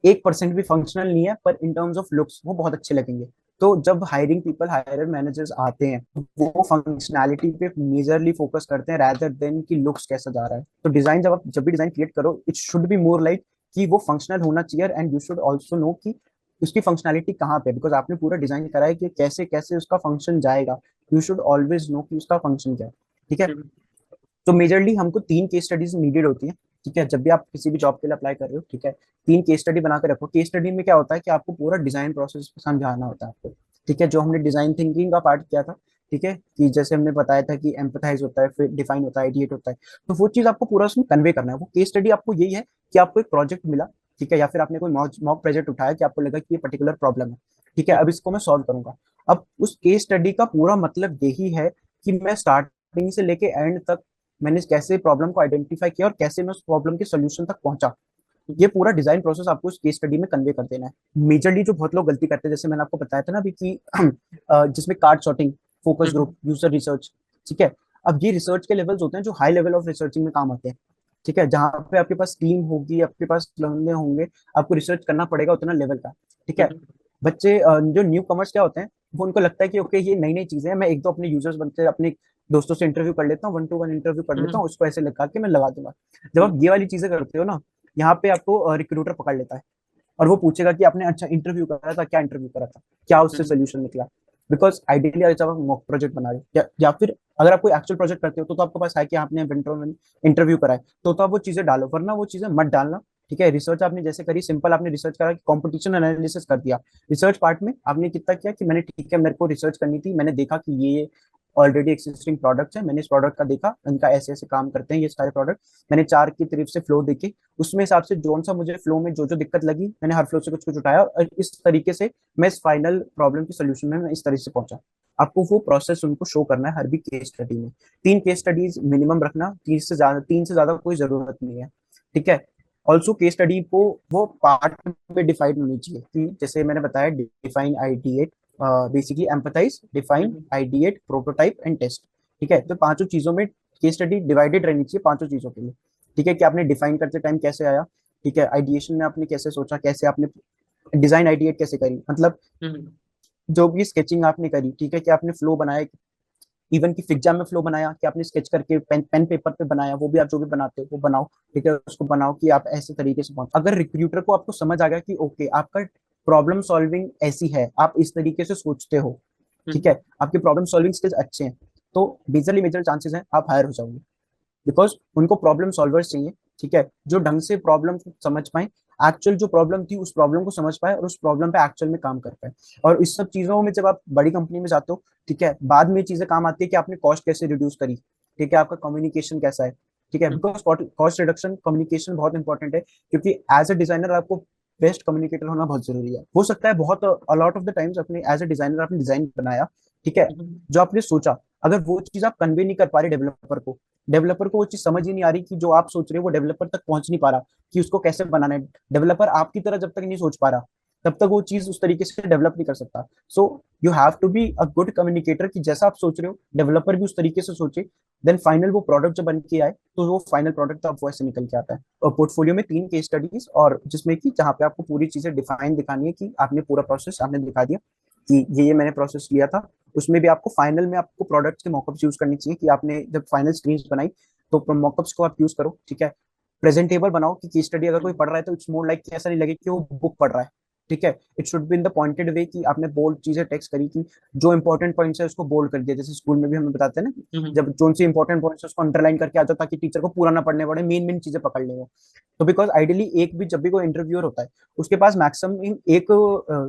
1% भी फंक्शनल नहीं है, पर इन टर्म्स ऑफ लुक्स वो बहुत अच्छे लगेंगे। तो जब हायरिंग पीपल, हायर मैनेजर्स आते हैं, वो फंक्शनैलिटी पे मेजरली फोकस करते हैं रादर देन कि लुक्स कैसा जा रहा है। तो डिजाइन जब आप जब भी डिजाइन क्रिएट करो, it should be more like कि वो फंक्शनल होना चाहिए, and you should also know कि उसकी फंक्शनैलिटी कहाँ पे, बिकॉज आपने पूरा डिजाइन करा है कि कैसे कैसे उसका फंक्शन जाएगा। यू शुड ऑलवेज नो कि उसका फंक्शन क्या है, ठीक है। तो मेजरली हमको तीन केस स्टडीज नीडेड होती है, ठीक है, जब भी आप किसी भी जॉब के लिए अप्लाई कर रहे हो, ठीक है। तीन केस स्टडी बना के रखो। केस स्टडी में क्या होता है कि आपको पूरा डिजाइन प्रोसेस समझाना होता है आपको, ठीक है, जो हमने डिजाइन थिंकिंग का पार्ट किया था, ठीक है, कि जैसे हमने बताया था कि एम्पथाइज होता है, फिर डिफाइन होता है, आइडिएट होता है, तो वो चीज आपको पूरा उसमें कन्वे करना है। वो केस स्टडी आपको यही है कि आपको एक प्रोजेक्ट मिला, ठीक है, या फिर आपने कोई मॉक प्रोजेक्ट उठाया कि आपको लगा कि ये पर्टिकुलर प्रॉब्लम है, ठीक है, अब इसको मैं सॉल्व करूंगा। अब उस केस स्टडी का पूरा मतलब यही है कि मैं स्टार्टिंग से लेके एंड तक मैंने कैसे प्रॉब्लम को आइडेंटिफाई किया और कैसे मैं उस प्रॉब्लम के सोल्यूशन तक पहुंचा। ये पूरा डिजाइन प्रोसेस आपको उस केस स्टडी में कन्वे कर देना है। मेजरली जो बहुत लोग गलती करते हैं, जैसे मैंने आपको बताया था ना अभी कि जिसमें card sorting, focus group, user research, ठीक है। अब ये रिसर्च के लेवल्स होते हैं जो हाई लेवल ऑफ रिसर्चिंग में काम आते हैं, ठीक है, जहाँ पे आपके पास टीम होगी, आपके पास बंदे होंगे, आपको रिसर्च करना पड़ेगा उतना लेवल का, ठीक है। बच्चे जो न्यू कमर्स क्या होते हैं, वो उनको लगता है कि ओके ये नई नई चीजें हैं, मैं एक दो अपने यूजर्स बनते अपने दोस्तों से इंटरव्यू कर लेता हूँ, 1 to 1 इंटरव्यू कर लेता हूँ, उसको ऐसे लगा के मैं लगा दूंगा। जब आप ये वाली चीजें करते हो ना, यहाँ पे आपको रिक्रूटर पकड़ लेता है और वो पूछेगा कि आपने अच्छा इंटरव्यू करा था, क्या इंटरव्यू करा था, क्या उससे सोल्यूशन निकला। बिकॉज आइडियली जब आप मॉक प्रोजेक्ट बना रहे हो या फिर अगर आप कोई एक्चुअल प्रोजेक्ट करते हो तो आपके पास है कि आपने इंटरव्यू करा है, तो आप वो चीजें डालो, वरना वो चीजें मत डालना, ठीक है। रिसर्च आपने जैसे करी, सिंपल आपने रिसर्च करा कि कंपटीशन एनालिसिस कर दिया। रिसर्च पार्ट में आपने कितना किया कि मैंने, ठीक है, मेरे को रिसर्च करनी थी, मैंने देखा कि ये ऑलरेडी एक्सिस्टिंग प्रोडक्ट्स है, मैंने इस प्रोडक्ट का देखा, इनका ऐसे ऐसे काम करते हैं ये सारे प्रोडक्ट, मैंने चार की तरफ से फ्लो देखी, उसमें हिसाब से जोन सा मुझे फ्लो में जो जो दिक्कत लगी, मैंने हर फ्लो से कुछ कुछ उठाया और इस तरीके से मैं इस फाइनल प्रॉब्लम की सोल्यूशन में मैं इस तरह से पहुंचा। आपको वो प्रोसेस उनको शो करना है हर भी केस स्टडी में। तीन केस स्टडीज मिनिमम रखना, तीन से ज्यादा कोई जरूरत नहीं है, ठीक है। ऑल्सो केस स्टडी को वो पार्ट में डिफाइन होनी चाहिए कि जैसे मैंने बताया, define, ideate, basically empathize, define, ideate, prototype and test. ठीक है, तो पांचों चीजों में केस स्टडी डिवाइडेड रहनी चाहिए पांचों चीजों के लिए। ठीक है, कि आपने डिफाइन करते टाइम कैसे आया, ठीक है, आइडिएशन में आपने कैसे सोचा, कैसे आपने डिजाइन आइडिएट कैसे करी, मतलब जो भी स्केचिंग आपने करी, ठीक है, कि आपने फ्लो बनाया, इवन की फिक्जा में फ्लो बनाया कि आपने स्केच करके पेन पेपर पे बनाया, वो भी आप जो भी बनाते हो वो बनाओ। ठीक है, उसको बनाओ कि आप ऐसे तरीके से पहुंच, अगर रिक्रूटर को आपको समझ आ गया कि ओके आपका प्रॉब्लम सॉल्विंग ऐसी है, आप इस तरीके से सोचते हो, ठीक है, आपके प्रॉब्लम सॉल्विंग स्किल्स अच्छे हैं, तो मेजर चांसेस हैं आप हायर हो जाओगे, बिकॉज उनको प्रॉब्लम सॉल्वर्स चाहिए। ठीक है, जो ढंग से प्रॉब्लम को समझ पाए, एक्चुअल जो प्रॉब्लम थी उस प्रॉब्लम को समझ पाए और उस प्रॉब्लम पे एक्चुअल में काम कर पाए। और इस सब चीजों में जब आप बड़ी कंपनी में जाते हो, ठीक है, बाद में चीजें काम आती है कि आपने कॉस्ट कैसे रिड्यूस करी, ठीक है, आपका कम्युनिकेशन कैसा है। ठीक है, बिकॉज कॉस्ट रिडक्शन, कम्युनिकेशन बहुत इंपॉर्टेंट है, क्योंकि एज अ डिजाइनर आपको बेस्ट कम्युनिकेटर होना बहुत जरूरी है। हो सकता है बहुत अलॉट ऑफ द टाइम्स अपने एज अ डिजाइनर आपने डिजाइन बनाया, ठीक है, जो आपने सोचा, अगर वो चीज आप कन्वे नहीं कर पा रहे डेवलपर को, डेवलपर को वो चीज समझ ही नहीं आ रही कि जो आप सोच रहे हो वो डेवलपर तक पहुंच नहीं पा रहा कि उसको कैसे बनाना है, डेवलपर आपकी तरह जब तक नहीं सोच पा रहा तब तक वो चीज उस तरीके से डेवलप नहीं कर सकता। So you have to be a good communicator कि जैसा आप सोच रहे हो डेवलपर भी उस तरीके से सोचे, देन फाइनल वो प्रोडक्ट जब बन के आए तो वो फाइनल प्रोडक्ट तो आपको ऐसे निकल के आता है। और पोर्टफोलियो में 3 केस स्टडीज, और जिसमें कि जहाँ पे आपको पूरी चीजें डिफाइन दिखानी है कि आपने पूरा प्रोसेस आपने दिखा दिया कि ये मैंने प्रोसेस किया था। उसमें भी आपको फाइनल में आपको प्रोडक्ट्स के मॉकअप्स यूज करनी चाहिए कि आपने जब फाइनल स्क्रीन बनाई तो मॉकअप्स को आप यूज करो। ठीक है, प्रेजेंटेबल बनाओ कि केस स्टडी अगर कोई पढ़ रहा है तो इट्स मोर लाइक कि ऐसा नहीं लगे कि वो बुक पढ़ रहा है। ठीक है, it should be in the pointed way कि आपने बोल्ड चीजें टेक्स्ट करी कि जो इंपॉर्टेंट पॉइंट्स है उसको बोल्ड कर दिया, जैसे स्कूल में भी हमें बताते हैं ना, जब जो सी इंपॉर्टेंट पॉइंट्स है उसको अंडरलाइन करके आ जाओ ताकि टीचर को पूरा ना पढ़ने पड़े, मेन मेन चीजें पकड़ ले वो। तो बिकॉज आइडियली एक भी जब भी कोई इंटरव्यूअर होता है उसके पास मैक्सिमम एक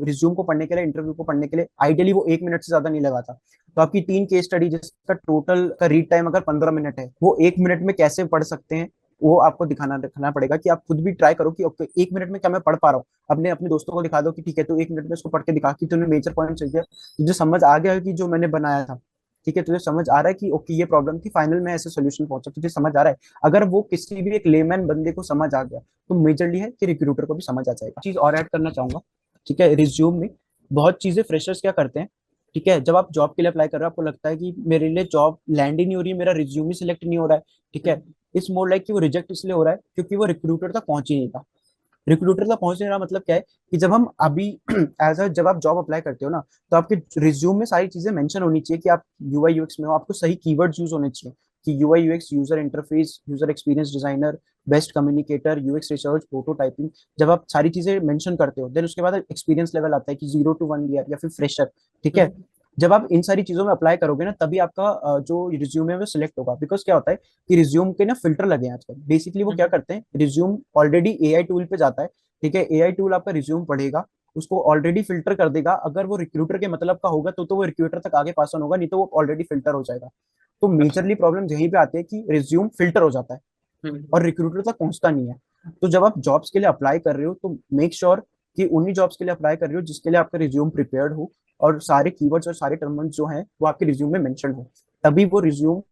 रिज्यूम को पढ़ने के लिए, इंटरव्यू को पढ़ने के लिए आइडियली वो 1 मिनट से ज्यादा नहीं लगाता। तो आपकी 3 केस स्टडी जिसका टोटल का रीड टाइम अगर 15 मिनट है, वो 1 मिनट में कैसे पढ़ सकते हैं वो आपको दिखाना दिखाना पड़ेगा कि आप खुद भी ट्राई करो कि ओके 1 मिनट में क्या मैं पढ़ पा रहा हूँ। अपने अपने दोस्तों को दिखा दो कि ठीक है तो 1 मिनट में इसको पढ़ के दिखा कि तूने मेजर पॉइंट सही किया, तुझे समझ आ गया कि जो मैंने बनाया था, ठीक है, तुझे समझ आ रहा है कि ओके ये प्रॉब्लम थी, फाइनल में ऐसे सोल्यूशन पहुंचा, तुझे समझ आ रहा है। अगर वो किसी भी एक लेमैन बंदे को समझ आ गया तो मेजरली है कि रिक्रूटर को भी समझ आ जाएगा। चीज और ऐड करना चाहूंगा, ठीक है, रिज्यूम में बहुत चीजें फ्रेशर्स क्या करते हैं, ठीक है, जब आप जॉब के लिए अप्लाई कर रहे हो आपको लगता है कि मेरे लिए जॉब लैंड ही नहीं हो रही है, मेरा रिज्यूम ही सिलेक्ट नहीं हो रहा है, ठीक है, इट्स मोर लाइक कि वो रिजेक्ट इसलिए हो रहा है क्योंकि वो रिक्रूटर तक पहुंच ही नहीं था। रिक्रूटर तक पहुंचने का मतलब क्या है कि जब हम अभी एज अ जब आप जॉब अप्लाई करते हो ना तो आपके रिज्यूम में सारी चीजें मेंशन होनी चाहिए कि आप यूआई यूएक्स में हो, आपको सही कीवर्ड्स यूज होने चाहिए कि UI UX, user interface, user experience designer, best communicator, UX research, prototyping. जब आप सारी चीजें मेंशन करते हो देन उसके बाद एक्सपीरियंस लेवल आता है कि 0 to 1 ईयर या फिर फ्रेशर। ठीक है, जब आप इन सारी चीजों में अप्लाई करोगे ना तभी आपका जो रिज्यूम है वो सिलेक्ट होगा। बिकॉज क्या होता है कि रिज्यूम के ना फिल्टर लगे हैं आजकल, बेसिकली वो क्या करते हैं, रिज्यूम ऑलरेडी एआई टूल पे जाता है, ठीक है, एआई टूल आपका रिज्यूम पढ़ेगा, उसको ऑलरेडी फिल्टर कर देगा, अगर वो रिक्रूटर के मतलब का होगा तो वो रिक्रूटर तक आगे पास ऑन होगा, नहीं तो वो ऑलरेडी फिल्टर हो जाएगा। तो मेजरली प्रॉब्लम यहीं पे आती है कि रिज्यूम फिल्टर हो जाता है और रिक्रूटर तक पहुंचता नहीं है। तो जब आप जॉब्स के लिए अप्लाई कर रहे हो तो मेक श्योर कि उन्हीं जॉब्स के लिए अप्लाई कर रहे हो जिसके लिए आपका रिज्यूम प्रिपेयर्ड हो और सारे कीवर्ड्स और सारे टर्म्स जो हैं वो आपके रिज्यूम में मेंशन हो, तभी वो रिज्यूम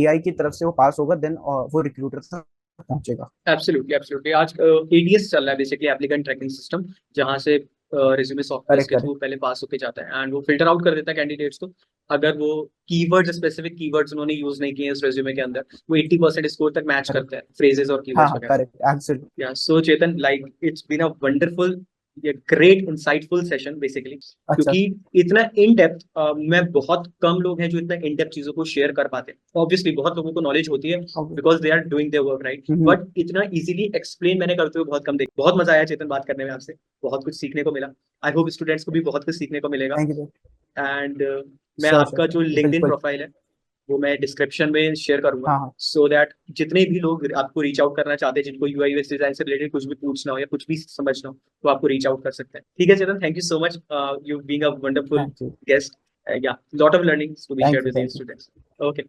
एआई की तरफ से वो पास होगा, देन वो रिक्रूटर तक पहुंचेगा। Absolutely absolutely. आज एडीएस चल रहा है, बेसिकली एप्लीकेंट ट्रैकिंग सिस्टम, जहां से रिज्यूमे सॉफ्टवेयर करेक्ट के थ्रू करेक्ट। पहले पास होके जाता है एंड वो फिल्टर आउट कर देता है कैंडिडेट्स को। अगर वो कीवर्ड्स, स्पेसिफिक कीवर्ड्स उन्होंने यूज नहीं किए उस रेज्यूमे के अंदर, वो 80% स्कोर तक मैच करेक्ट। करता है, फ्रेजेस और हाँ कीवर्ड्स हाँ वगैरह। Correct absolutely. Yeah so Chetan, like it's been a wonderful, ये ग्रेट इंसाइटफुल सेशन बेसिकली, अच्छा। क्योंकि इतना इन डेप्थ, मैं बहुत कम लोग हैं जो इतना इन डेप्थ चीजों को शेयर कर पाते हैं। ऑब्वियसली बहुत लोगों को नॉलेज होती है okay. Because they are doing their work right, but इतना इजीली एक्सप्लेन मैंने करते हुए बहुत कम देख। बहुत मजा आया चेतन बात करने में आपसे, बहुत कुछ सीखने को मिला। आई होप स्टूडेंट्स को भी बहुत कुछ सीखने को मिलेगा। Thank you. एंड मैं श्योर आपका जो श्योर लिंक्डइन बिल्कुल। प्रोफाइल है वो मैं डिस्क्रिप्शन में शेयर करूंगा, हाँ हाँ। सो दैट जितने भी लोग आपको रीच आउट करना चाहते हैं, जिनको यूआई यूएक्स डिजाइन से रिलेटेड कुछ भी पूछना हो या कुछ भी समझना हो, तो आपको रीच आउट कर सकते हैं। ठीक है Chetan, thank you so much, you being a wonderful thank you. Guest. Yeah lot of learnings to be shared thank you. With the thank you. Students. Okay.